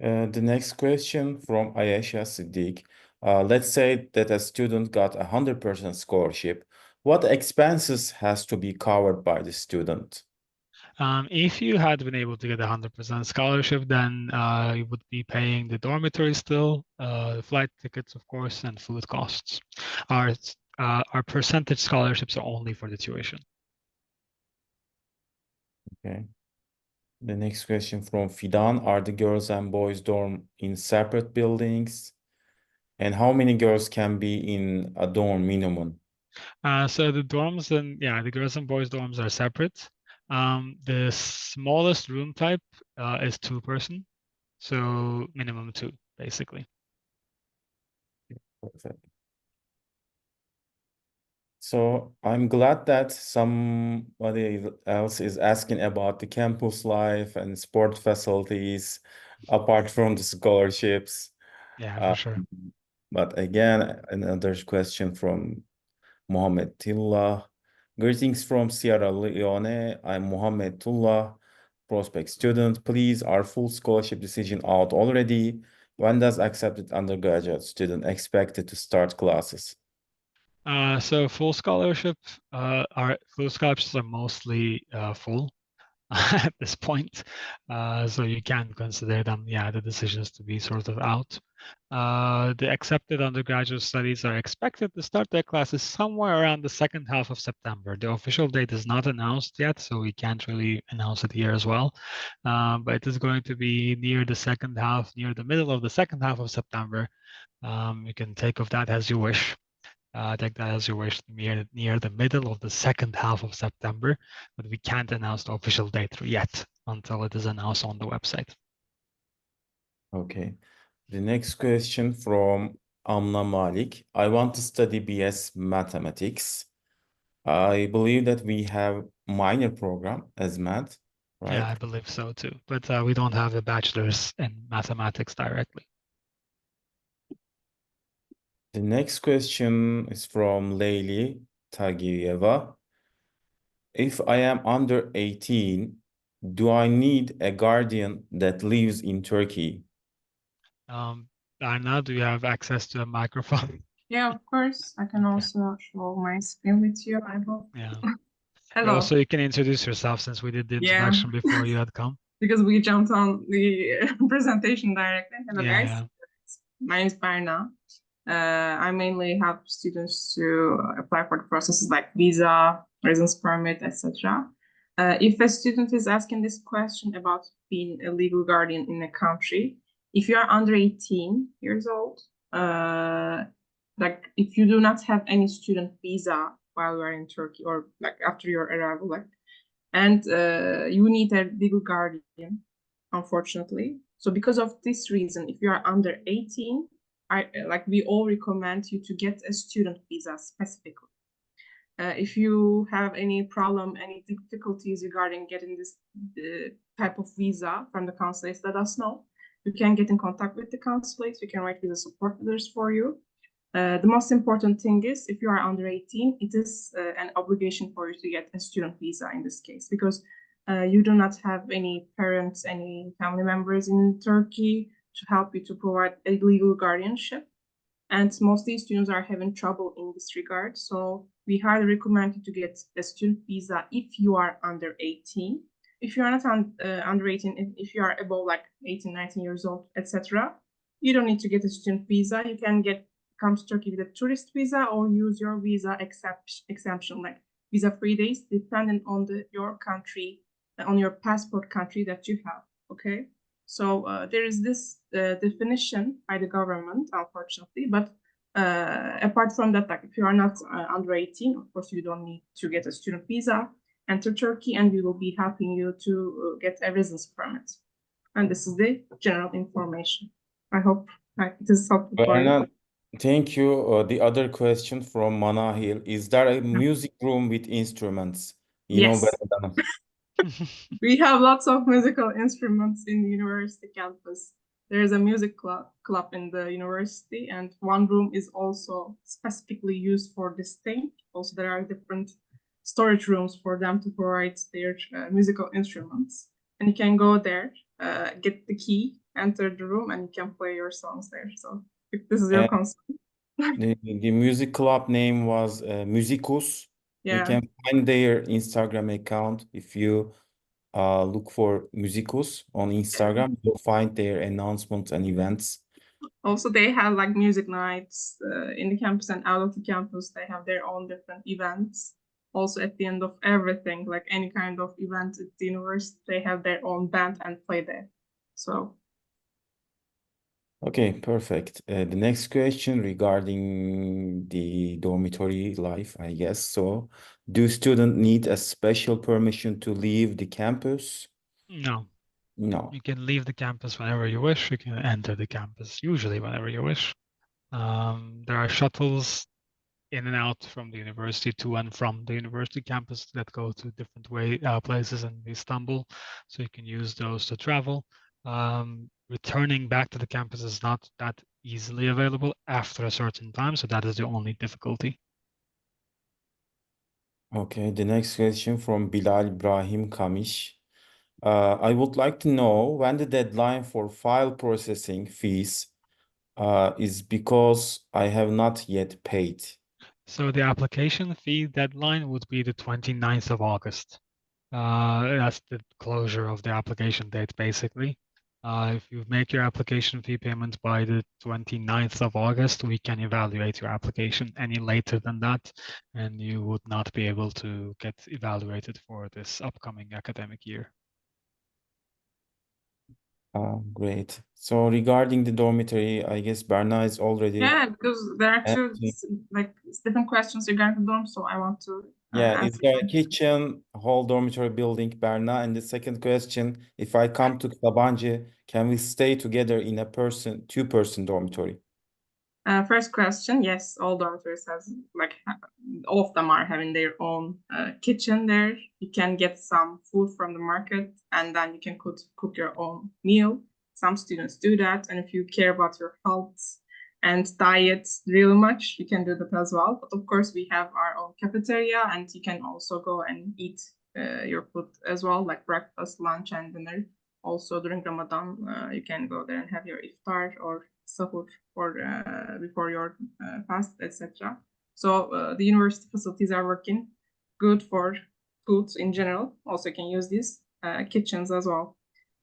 The next question from Ayesha Siddiq. Let's say that a student got 100% scholarship. What expenses has to be covered by the student? If you had been able to get 100% scholarship, then you would be paying the dormitory still, the flight tickets, of course, and food costs. Our percentage scholarships are only for the tuition. Okay. The next question from Fidan. Are the girls and boys dorm in separate buildings? And how many girls can be in a dorm minimum? So the dorms and the girls and boys dorms are separate. The smallest room type is 2-person, so minimum 2, basically. Perfect. So I'm glad that somebody else is asking about the campus life and sport facilities apart from the scholarships. Yeah, for sure. But again, another question from Mohammed Tilla. Greetings from Sierra Leone. I'm Mohammed Tullah, prospect student. Please, are full scholarship decision out already? When does accepted undergraduate student expected to start classes? So full scholarships are mostly full at this point. So you can consider them, the decisions to be sort of out. The accepted undergraduate studies are expected to start their classes somewhere around the second half of September. The official date is not announced yet, so we can't really announce it here as well. But it is going to be near the middle of the second half of September. You can take of that as you wish. Take that as you wish, near the middle of the second half of September, but we can't announce the official date yet until it is announced on the website. Okay. The next question from Amna Malik. I want to study BS Mathematics. I believe that we have minor program as math, right? Yeah, I believe so too, but we don't have a bachelor's in mathematics directly. The next question is from Leyli Tagieva. If I am under 18, do I need a guardian that lives in Turkey? Anna, do you have access to a microphone? Yeah, of course. I can Okay. also show my screen with you, I hope. Yeah. Hello. Also, you can introduce yourself since we did the introduction before you had come. Because we jumped on the presentation directly. Hello, guys. Yeah. My name is Berna. I mainly help students to apply for the processes like visa, residence permit, etc. If a student is asking this question about being a legal guardian in a country, if you are under 18 years old, like if you do not have any student visa while you are in Turkey or like after your arrival, and you need a legal guardian, unfortunately. So because of this reason, if you are under 18, we all recommend you to get a student visa specifically. If you have any problem, any difficulties regarding getting this type of visa from the consulates, let us know. You can get in contact with the consulates. We can write visa support letters for you. The most important thing is if you are under 18, it is an obligation for you to get a student visa in this case, because you do not have any parents, any family members in Turkey to help you to provide a legal guardianship. And mostly students are having trouble in this regard. So we highly recommend you to get a student visa if you are under 18. If you are not under 18, if you are above like 18, 19 years old, etc., you don't need to get a student visa. You can come to Turkey with a tourist visa or use your visa exemption, like visa-free days, depending on your country, on your passport country that you have, okay? So there is this definition by the government, unfortunately, but apart from that, like if you are not under 18, of course, you don't need to get a student visa, enter Turkey, and we will be helping you to get a residence permit. And this is the general information. I hope it is helpful for you. Thank you. The other question from Manahil, is there a music room with instruments? You know Yes. better than We have lots of musical instruments in the university campus. There is a music club in the university, and one room is also specifically used for this thing. Also, there are different storage rooms for them to provide their musical instruments. And you can go there, get the key, enter the room, and you can play your songs there. So if this is your concern. The music club name was Musicus. You Yeah. can find their Instagram account. If you look for Musicus on Instagram, you'll find their announcements and events. Also, they have like music nights in the campus and out of the campus. They have their own different events. Also, at the end of everything, like any kind of event at the university, they have their own band and play there. So, Okay, perfect. The next question regarding the dormitory life, I guess. So, do students need a special permission to leave the campus? No, No. you can leave the campus whenever you wish. You can enter the campus usually whenever you wish. There are shuttles in and out from the university to and from the university campus that go to different places in Istanbul, so you can use those to travel. Returning back to the campus is not that easily available after a certain time, so that is the only difficulty. Okay, the next question from Bilal Ibrahim Kamish. I would like to know when the deadline for file processing fees is because I have not yet paid. So the application fee deadline would be the 29th of August. That's the closure of the application date, basically. If you make your application fee payment by the 29th of August, we can evaluate your application. Any later than that, and you would not be able to get evaluated for this upcoming academic year. Great. So regarding the dormitory, I guess Berna is already yeah, because there are two answering. like different questions regarding the dorm, so I want to Yeah, is answer there a them. kitchen, whole dormitory building, Berna? And the second question, if I come to Sabancı, can we stay together in a two-person dormitory? First question, yes, all dormitories has like all of them are having their own kitchen there. You can get some food from the market, and then you can cook your own meal. Some students do that, and if you care about your health and diet really much, you can do that as well. But of course, we have our own cafeteria, and you can also go and eat your food as well, like breakfast, lunch, and dinner. Also during Ramadan, you can go there and have your iftar or sahur for before your fast, etc. So the university facilities are working good for food in general. Also, you can use these kitchens as well.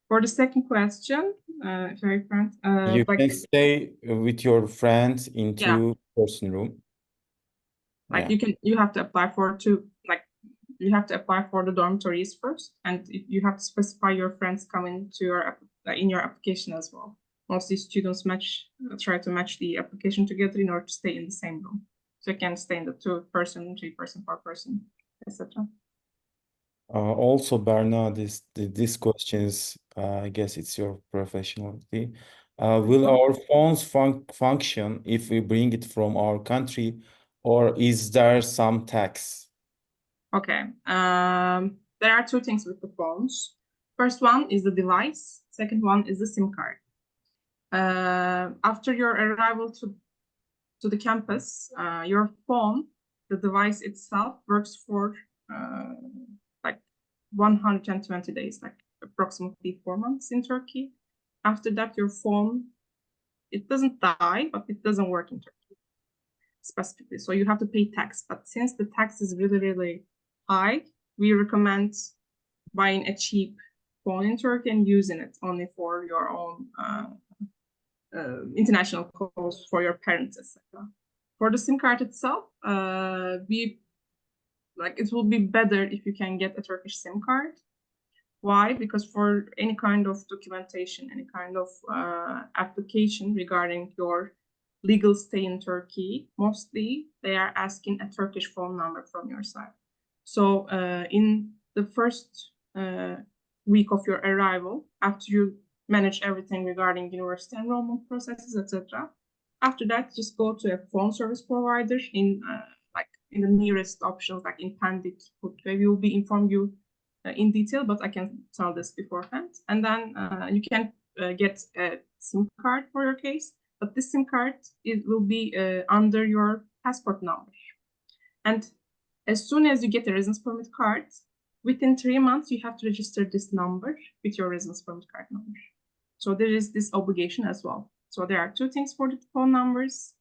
For the second question, very friend, You like can stay with your friends in yeah, two-person room. like Yeah. you have to apply for you have to apply for the dormitories first, and you have to specify your friends coming to your in your application as well. Mostly students try to match the application together in order to stay in the same room. So you can stay in the 2-person, 3-person, 4-person, etc. Also, Berna, this question is, I guess it's your professionality. Will our phones function if we bring it from our country, or is there some tax? Okay. There are two things with the phones. First one is the device. Second one is the SIM card. After your arrival to the campus, your phone, the device itself, works for like 120 days, like approximately 4 months in Turkey. After that, your phone, it doesn't die, but it doesn't work in Turkey specifically. So you have to pay tax. But since the tax is really, really high, we recommend buying a cheap phone in Turkey and using it only for your own international calls for your parents, etc. For the SIM card itself, it will be better if you can get a Turkish SIM card. Why? Because for any kind of documentation, any kind of application regarding your legal stay in Turkey, mostly they are asking a Turkish phone number from your side. So in the first week of your arrival, after you manage everything regarding university enrollment processes, etc., after that, just go to a phone service provider in the nearest options, like in Pendik. We will be inform you in detail, but I can tell this beforehand. And then you can get a SIM card for your case, but this SIM card will be under your passport number. And as soon as you get a residence permit card, within 3 months, you have to register this number with your residence permit card number. So there is this obligation as well. So there are two things for the phone numbers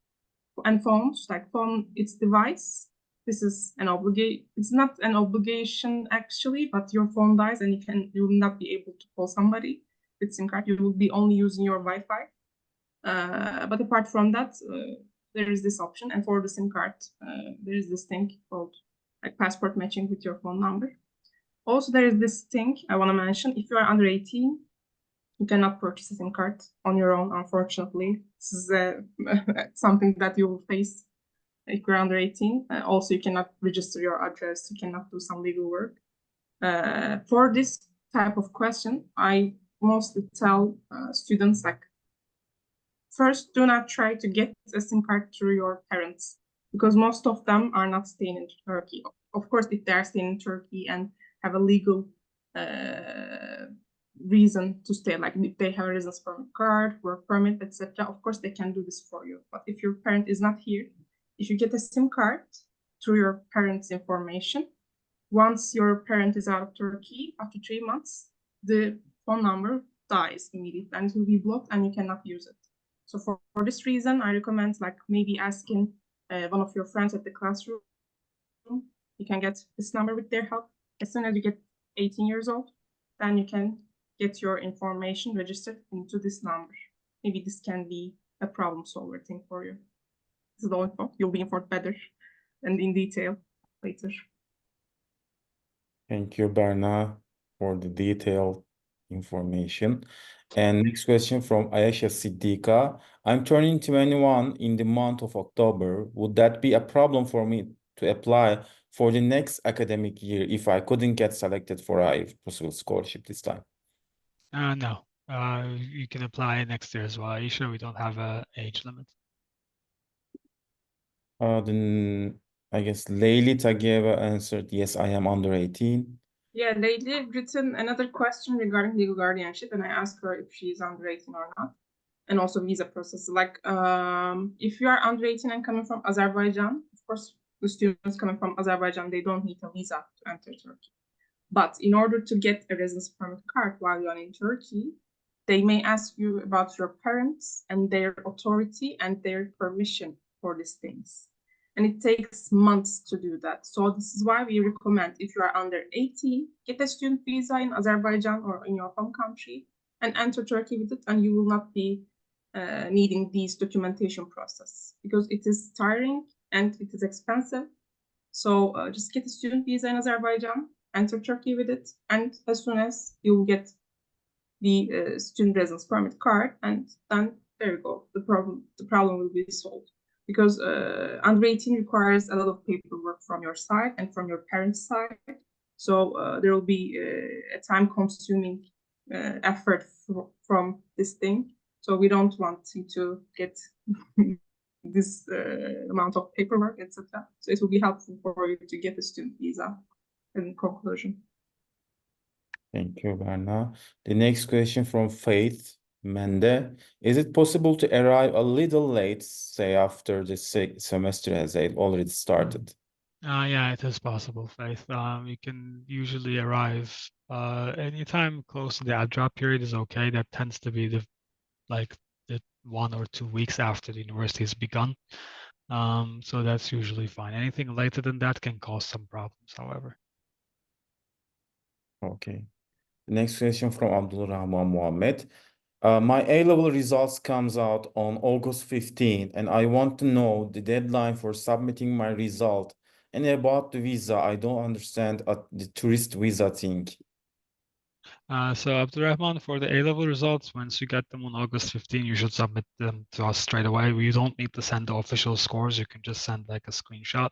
and phones, like phone, it's device. This is an obligation. It's not an obligation actually, but your phone dies and you will not be able to call somebody with SIM card. You will be only using your Wi-Fi. But apart from that, there is this option. And for the SIM card, there is this thing called like passport matching with your phone number. Also, there is this thing I want to mention. If you are under 18, you cannot purchase a SIM card on your own, unfortunately. This is something that you will face if you're under 18. Also, you cannot register your address. You cannot do some legal work. For this type of question, I mostly tell students, like, first, do not try to get a SIM card through your parents, because most of them are not staying in Turkey. Of course, if they are staying in Turkey and have a legal reason to stay, like if they have a residence permit card, work permit, etc., of course they can do this for you. But if your parent is not here, if you get a SIM card through your parents' information, once your parent is out of Turkey, after 3 months, the phone number dies immediately and it will be blocked and you cannot use it. So for this reason, I recommend like maybe asking one of your friends at the classroom. You can get this number with their help. As soon as you get 18 years old, then you can get your information registered into this number. Maybe this can be a problem solver thing for you. This is all info. You'll be informed better and in detail later. Thank you, Berna, for the detailed information. And next question from Ayesha Siddiqa. I'm turning 21 in the month of October. Would that be a problem for me to apply for the next academic year if I couldn't get selected for a possible scholarship this time? No, you can apply next year as well. Are you sure we don't have a age limit? Then I guess Leyli Tagieva answered, yes, I am under 18. Yeah, Leyli written another question regarding legal guardianship, and I asked her if she's under 18 or not, and also visa process. Like, if you are under 18 and coming from Azerbaijan, of course, the students coming from Azerbaijan, they don't need a visa to enter Turkey. But in order to get a residence permit card while you're in Turkey, they may ask you about your parents and their authority and their permission for these things. And it takes months to do that. So this is why we recommend, if you are under 18, get a student visa in Azerbaijan or in your home country and enter Turkey with it, and you will not be needing these documentation process, because it is tiring and it is expensive. So just get a student visa in Azerbaijan, enter Turkey with it, and as soon as you will get the student residence permit card, and then there you go, the problem will be solved. Because under 18 requires a lot of paperwork from your side and from your parents' side. So there will be a time-consuming effort from this thing. So we don't want you to get this amount of paperwork, etc. So it will be helpful for you to get a student visa in conclusion. Thank you, Berna. The next question from Faith Mende. Is it possible to arrive a little late, say after the semester has already started? Yeah, it is possible, Faith. You can usually arrive anytime close to the add drop period is okay. That tends to be the 1 or 2 weeks after the university has begun. So that's usually fine. Anything later than that can cause some problems, however. Okay. The next question from Abdul Rahman Mohammed. My A-level results comes out on August 15, and I want to know the deadline for submitting my result. And about the visa, I don't understand the tourist visa thing. So Abdurrahman, for the A-level results, once you get them on August 15, you should submit them to us straight away. You don't need to send the official scores. You can just send like a screenshot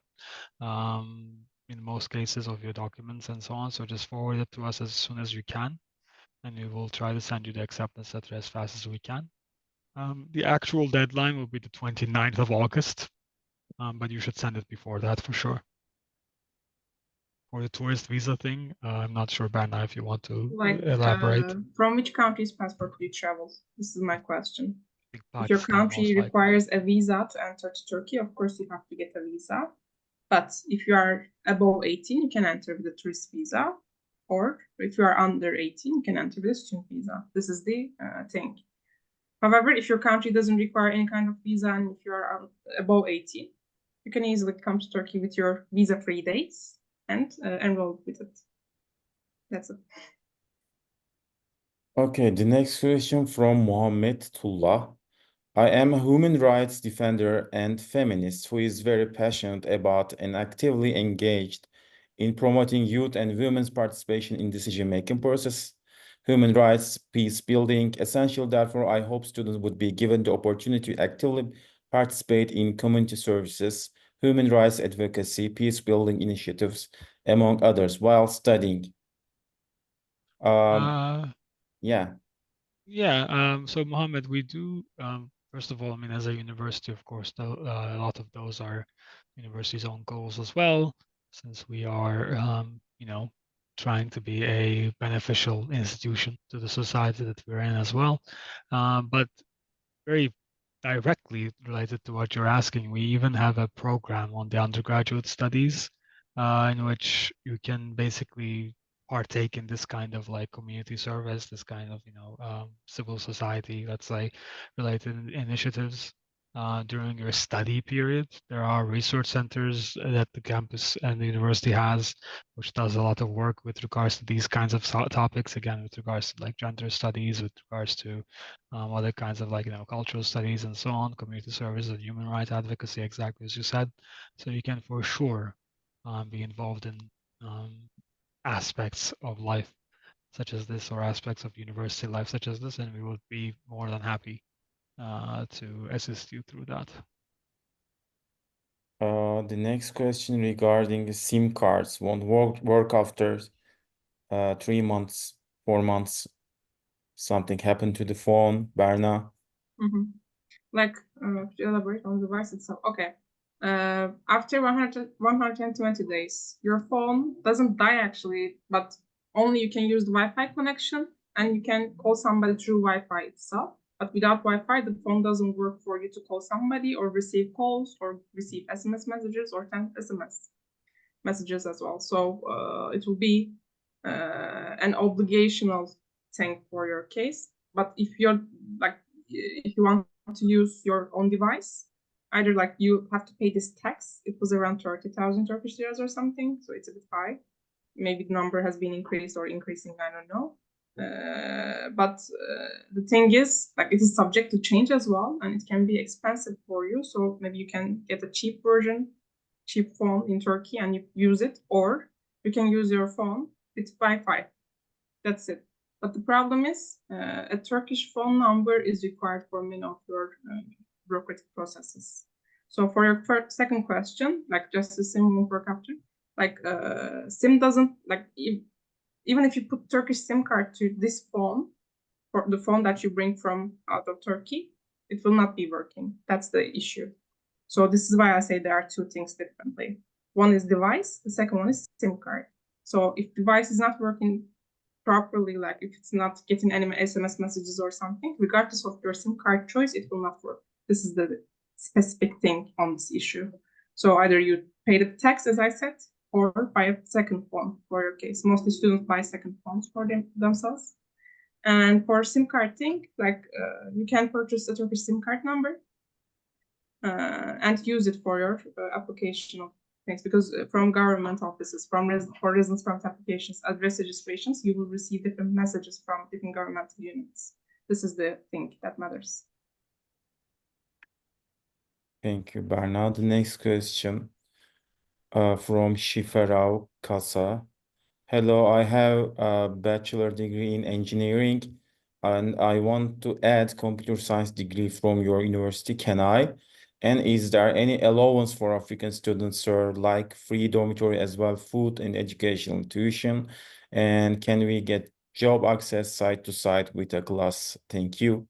in most cases of your documents and so on. So just forward it to us as soon as you can, and we will try to send you the acceptance letter as fast as we can. The actual deadline will be the 29th of August, but you should send it before that for sure. for the tourist visa thing. I'm not sure, Berna, if you want to Like, elaborate. from which country's passport do you travel? This is my question. I think If your Pakistan country most likely. requires a visa to enter to Turkey, of course you have to get a visa. But if you are above 18, you can enter with a tourist visa. Or if you are under 18, you can enter with a student visa. This is the thing. However, if your country doesn't require any kind of visa and if you are above 18, you can easily come to Turkey with your visa-free days and enroll with it. That's it. Okay, the next question from Mohammed Tullah. I am a human rights defender and feminist who is very passionate about and actively engaged in promoting youth and women's participation in decision-making process, human rights, peace building, essential. Therefore, I hope students would be given the opportunity to actively participate in community services, human rights advocacy, peace building initiatives, among others, while studying. Yeah. Yeah, so Mohammed, we do, first of all, I mean, as a university, of course, a lot of those are university's own goals as well, since we are, trying to be a beneficial institution to the society that we're in as well. But very directly related to what you're asking, we even have a program on the undergraduate studies, in which you can basically partake in this kind of like community service, this kind of civil society, let's say, related initiatives during your study period. There are research centers that the campus and the university has, which does a lot of work with regards to these kinds of topics. Again, with regards to like gender studies, with regards to other kinds of like cultural studies and so on, community service and human rights advocacy, exactly as you said. So you can for sure be involved in aspects of life such as this, or aspects of university life such as this, and we would be more than happy to assist you through that. The next question regarding the SIM cards won't work after 3 months, 4 months. Something happened to the phone, Berna. Like, to elaborate on the device itself. Okay. After 120 days, your phone doesn't die actually, but only you can use the Wi-Fi connection and you can call somebody through Wi-Fi itself. But without Wi-Fi, the phone doesn't work for you to call somebody or receive calls or receive SMS messages or send SMS messages as well. So it will be an obligational thing for your case. But if you're like, if you want to use your own device, either like you have to pay this tax. It was around 30,000 Turkish liras or something, so it's a bit high. Maybe the number has been increased or increasing, I don't know. But the thing is, like, it is subject to change as well, and it can be expensive for you. So maybe you can get a cheap version, cheap phone in Turkey, and you use it, or you can use your phone with Wi-Fi. That's it. But the problem is, a Turkish phone number is required for many of your bureaucratic processes. So for your second question, like just the SIM won't work after, like SIM doesn't, like even if you put Turkish SIM card to this phone, for the phone that you bring from out of Turkey, it will not be working. That's the issue. So this is why I say there are two things differently. One is device, the second one is SIM card. So if device is not working properly, like if it's not getting any SMS messages or something, regardless of your SIM card choice, it will not work. This is the specific thing on this issue. So either you pay the tax, as I said, or buy a second phone for your case. Mostly students buy second phones for themselves. And for SIM card thing, like you can purchase a Turkish SIM card number and use it for your application of things, because from government offices, for residence permit applications, address registrations, you will receive different messages from different governmental units. This is the thing that matters. Thank you, Berna. The next question from Shiferao Kasa. Hello, I have a bachelor degree in engineering and I want to add computer science degree from your university. Can I? And is there any allowance for African students, sir, like free dormitory as well, food and educational tuition? And can we get job access side to side with a class? Thank you.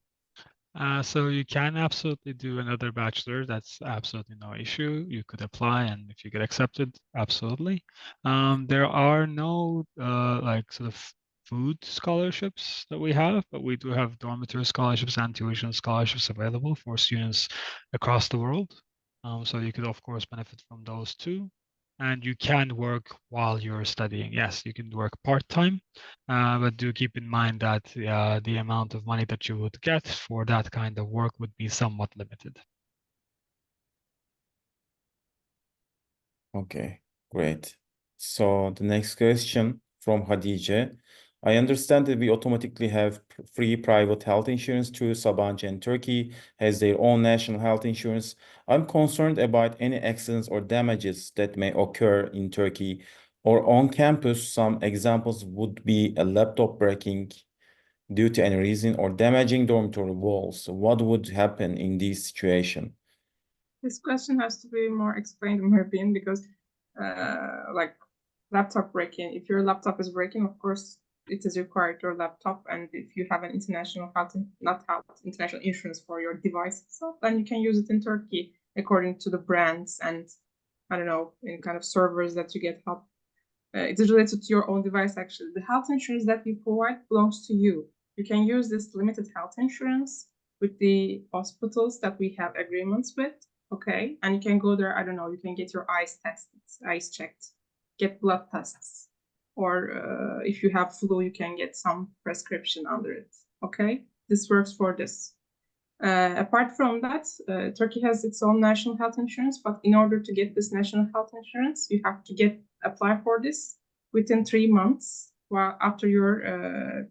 So you can absolutely do another bachelor. That's absolutely no issue. You could apply, and if you get accepted, absolutely. There are no like sort of food scholarships that we have, but we do have dormitory scholarships and tuition scholarships available for students across the world. So you could, of course, benefit from those too. And you can work while you're studying. Yes, you can work part-time, but do keep in mind that the amount of money that you would get for that kind of work would be somewhat limited. Okay, great. So the next question from Hadice. I understand that we automatically have free private health insurance through Sabancı, and Turkey has their own national health insurance. I'm concerned about any accidents or damages that may occur in Turkey or on campus. Some examples would be a laptop breaking due to any reason or damaging dormitory walls. What would happen in this situation? This question has to be more explained in my opinion because like laptop breaking, if your laptop is breaking, of course it is required your laptop, and if you have an international international insurance for your device itself, then you can use it in Turkey according to the brands and I don't know, in kind of servers that you get help. It is related to your own device actually. The health insurance that we provide belongs to you. You can use this limited health insurance with the hospitals that we have agreements with, okay? And you can go there, I don't know, you can get your eyes tested, eyes checked, get blood tests, or if you have flu, you can get some prescription under it, okay? This works for this. Apart from that, Turkey has its own national health insurance, but in order to get this national health insurance, you have to apply for this within 3 months while after your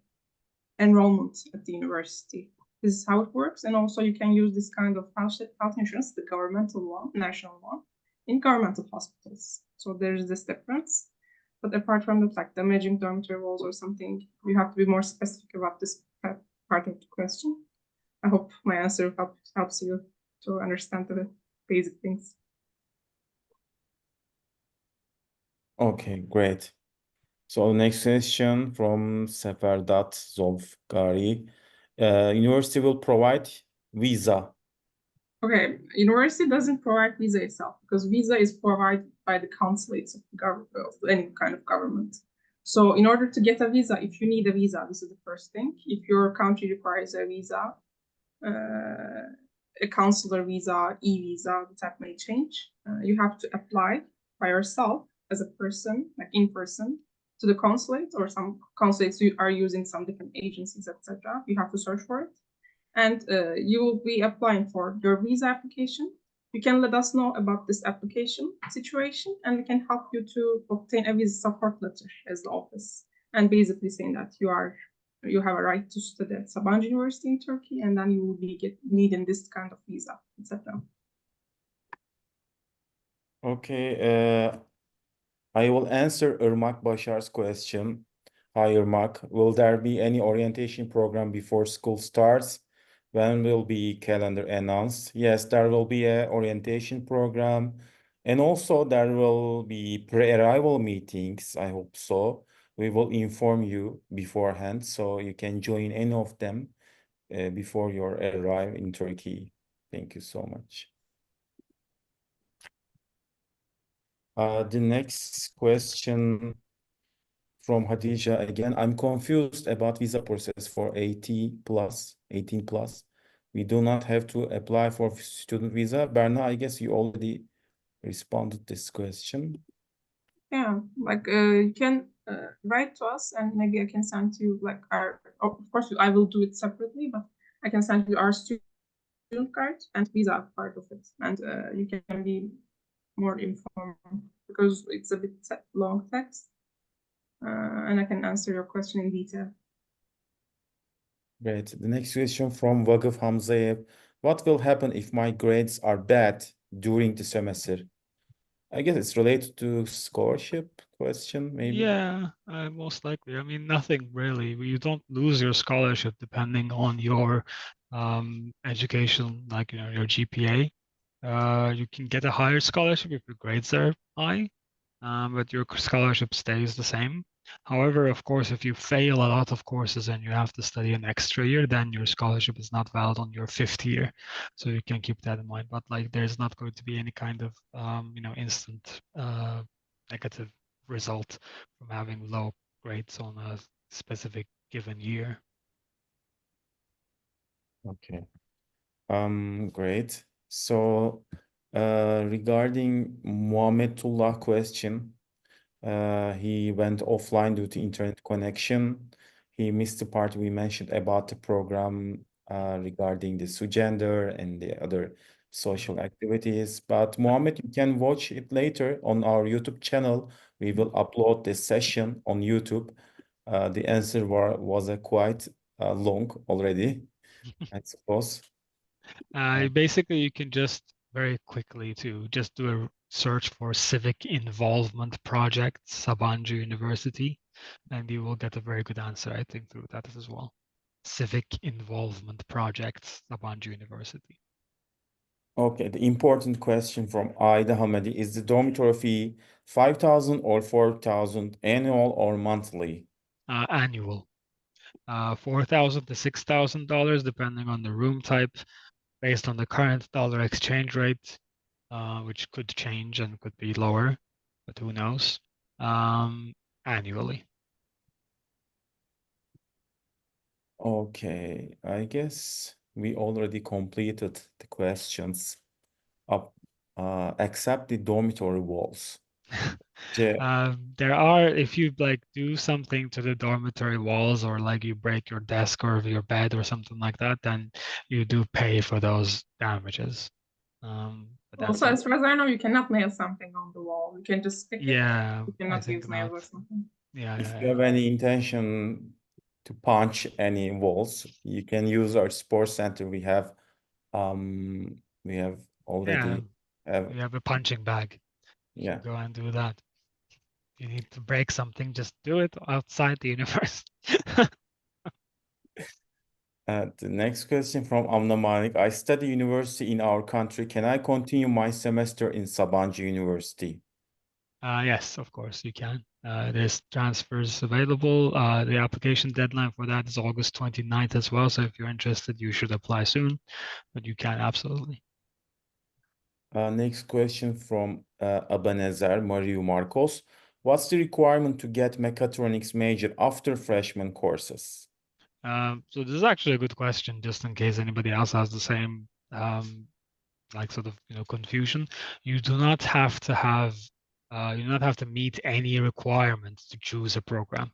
enrollment at the university. This is how it works, and also you can use this kind of health insurance, the governmental one, national one, in governmental hospitals. So there's this difference. But apart from that, like damaging dormitory walls or something, you have to be more specific about this part of the question. I hope my answer helps you to understand the basic things. Okay, great. So next question from Seferdat Zolfgari. University will provide visa. Okay, university doesn't provide visa itself because visa is provided by the consulates of the government, of any kind of government. So in order to get a visa, if you need a visa, this is the first thing. If your country requires a visa, a consular visa, e-visa, the type may change. You have to apply by yourself as a person, like in person, to the consulate, or some consulates are using some different agencies, etc. You have to search for it, and you will be applying for your visa application. You can let us know about this application situation, and we can help you to obtain a visa support letter as the office, and basically saying that you have a right to study at Sabancı University in Turkey, and then you will be needing this kind of visa, etc. Okay, I will answer Irmak Başar's question. Hi, Irmak. Will there be any orientation program before school starts? When will be calendar announced? Yes, there will be a orientation program, and also there will be pre-arrival meetings. I hope so. We will inform you beforehand, so you can join any of them before you arrive in Turkey. Thank you so much. The next question from Hadija again. I'm confused about visa process for 18 plus. We do not have to apply for student visa. Berna, I guess you already responded this question. Yeah, like you can write to us, and maybe I can send you like of course I will do it separately, but I can send you our student card and visa part of it, and you can be more informed because it's a bit long text, and I can answer your question in detail. Great. The next question from Vakıf Hamzayev. What will happen if my grades are bad during the semester? I guess it's related to scholarship question, maybe. Yeah, most likely. I mean, nothing really. You don't lose your scholarship depending on your education, like your GPA. You can get a higher scholarship if your grades are high, but your scholarship stays the same. However, of course, if you fail a lot of courses and you have to study an extra year, then your scholarship is not valid on your fifth year. So you can keep that in mind. But like, there's not going to be any kind of, instant negative result from having low grades on a specific given year. Okay. Great. So, regarding Muhammadullah question, he went offline due to internet connection. He missed the part we mentioned about the program regarding the Sugender and the other social activities. But Mohammed, you can watch it later on our YouTube channel. We will upload this session on YouTube. The answer was quite long already, I suppose. Basically, you can just very quickly just do a search for civic involvement project, Sabancı University, and you will get a very good answer, I think, through that as well. Civic involvement project, Sabancı University. Okay, the important question from Aida Hamadi is the dormitory fee 5,000 or 4,000 annual or monthly? Annual. $4,000 to $6,000, depending on the room type, based on the current dollar exchange rate, which could change and could be lower, but who knows? Annually. Okay, I guess we already completed the questions up, except the dormitory walls. There are, if you like do something to the dormitory walls, or like you break your desk or your bed or something like that, then you do pay for those damages. But that's Also, it. as far as I know, you cannot nail something on the wall. You can just stick it. Yeah, You I cannot think use nails not. or something. Yeah, If yeah, you yeah. have any intention to punch any walls, you can use our sports center. We have already have, You have a punching bag. You yeah. can go and do that. You need to break something, just do it outside the universe. The next question from Amna Malik. I study university in our country. Can I continue my semester in Sabancı University? Yes, of course you can. There's transfers available. The application deadline for that is August 29th as well. So if you're interested, you should apply soon, but you can absolutely. Next question from Abanezer Mario Marcos. What's the requirement to get mechatronics major after freshman courses? So this is actually a good question, just in case anybody else has the same like sort of confusion. You do not have to have you do not have to meet any requirements to choose a program.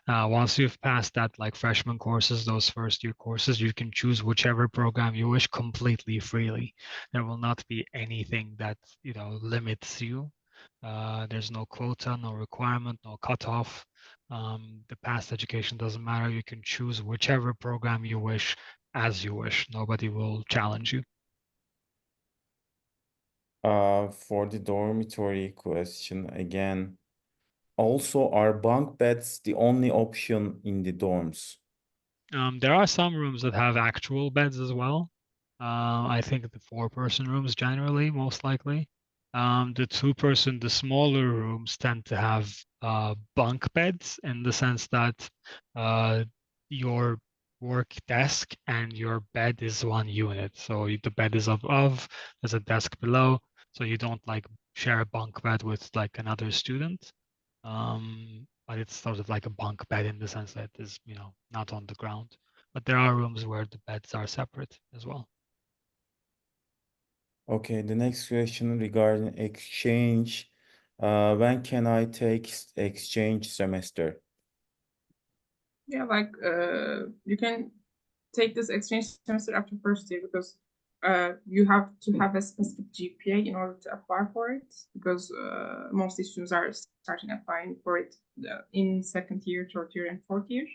Once you've passed that like freshman courses, those first year courses, you can choose whichever program you wish completely freely. There will not be anything that limits you. There's no quota, no requirement, no cutoff. The past education doesn't matter. You can choose whichever program you wish as you wish. Nobody will challenge you. For the dormitory question again, also are bunk beds the only option in the dorms? There are some rooms that have actual beds as well. I think the 4-person rooms generally, most likely. The 2-person, the smaller rooms tend to have bunk beds, in the sense that your work desk and your bed is one unit. So the bed is above, there's a desk below, so you don't like share a bunk bed with like another student. But it's sort of like a bunk bed in the sense that it is, not on the ground. But there are rooms where the beds are separate as well. Okay, the next question regarding exchange. When can I take exchange semester? Yeah, like you can take this exchange semester after first year, because you have to have a specific GPA in order to apply for it, because most students are starting applying for it in second year, third year, and fourth year.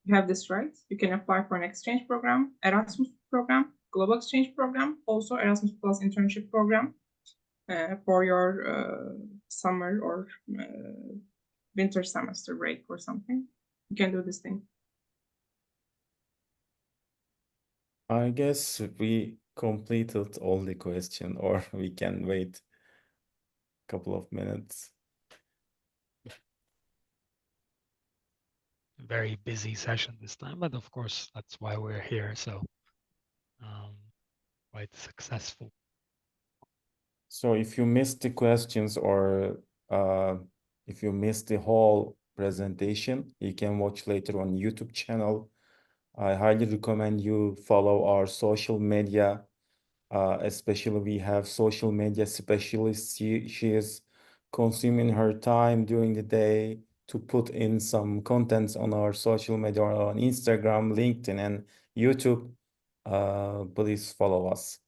You have this right. You can apply for an exchange program, Erasmus program, global exchange program, also Erasmus Plus internship program for your summer or winter semester break or something. You can do this thing. I guess we completed all the question, or we can wait a couple of minutes. very busy session this time, but of course that's why we're here. So quite successful. So if you missed the questions or if you missed the whole presentation, you can watch later on YouTube channel. I highly recommend you follow our social media. Especially we have social media specialists. She is consuming her time during the day to put in some contents on our social media on Instagram, LinkedIn, and YouTube. Please follow us.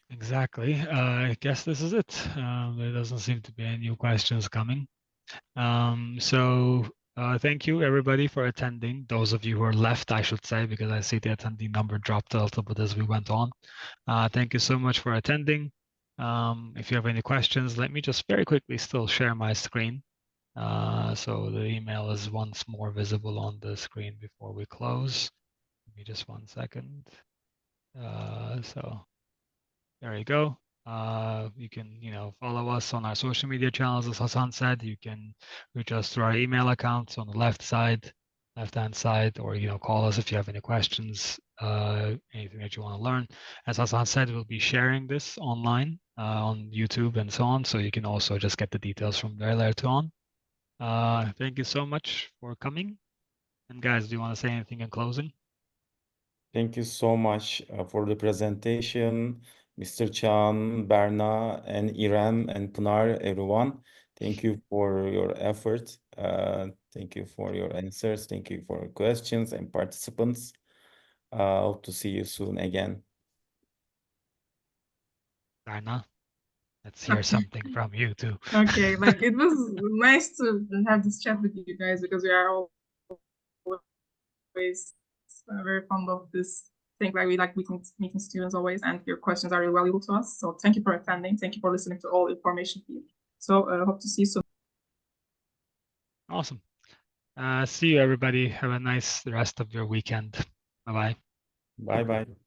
Exactly. I guess this is it. There doesn't seem to be any new questions coming. So thank you everybody for attending. Those of you who are left, I should say, because I see the attendee number dropped a little bit as we went on. Thank you so much for attending. If you have any questions, let me just very quickly still share my screen. So the email is once more visible on the screen before we close. Give me just 1 second. So there you go. You can, follow us on our social media channels, as Hassan said. You can reach us through our email accounts on the left-hand side, or, call us if you have any questions, anything that you want to learn. As Hassan said, we'll be sharing this online on YouTube and so on, so you can also just get the details from there later on. Thank you so much for coming. And guys, do you want to say anything in closing? Thank you so much for the presentation, Mr. Chan, Berna, and Irem, and Pınar, everyone. Thank you for your effort. Thank you for your answers. Thank you for your questions and participants. Hope to see you soon again. Berna, let's hear something from you too. Okay, like it was nice to have this chat with you guys because we are always very fond of this thing. Like we like meeting students always, and your questions are really valuable to us. So thank you for attending. Thank you for listening to all information here. So hope to see you soon. Awesome. See you everybody. Have a nice rest of your weekend. Bye-bye. Bye-bye.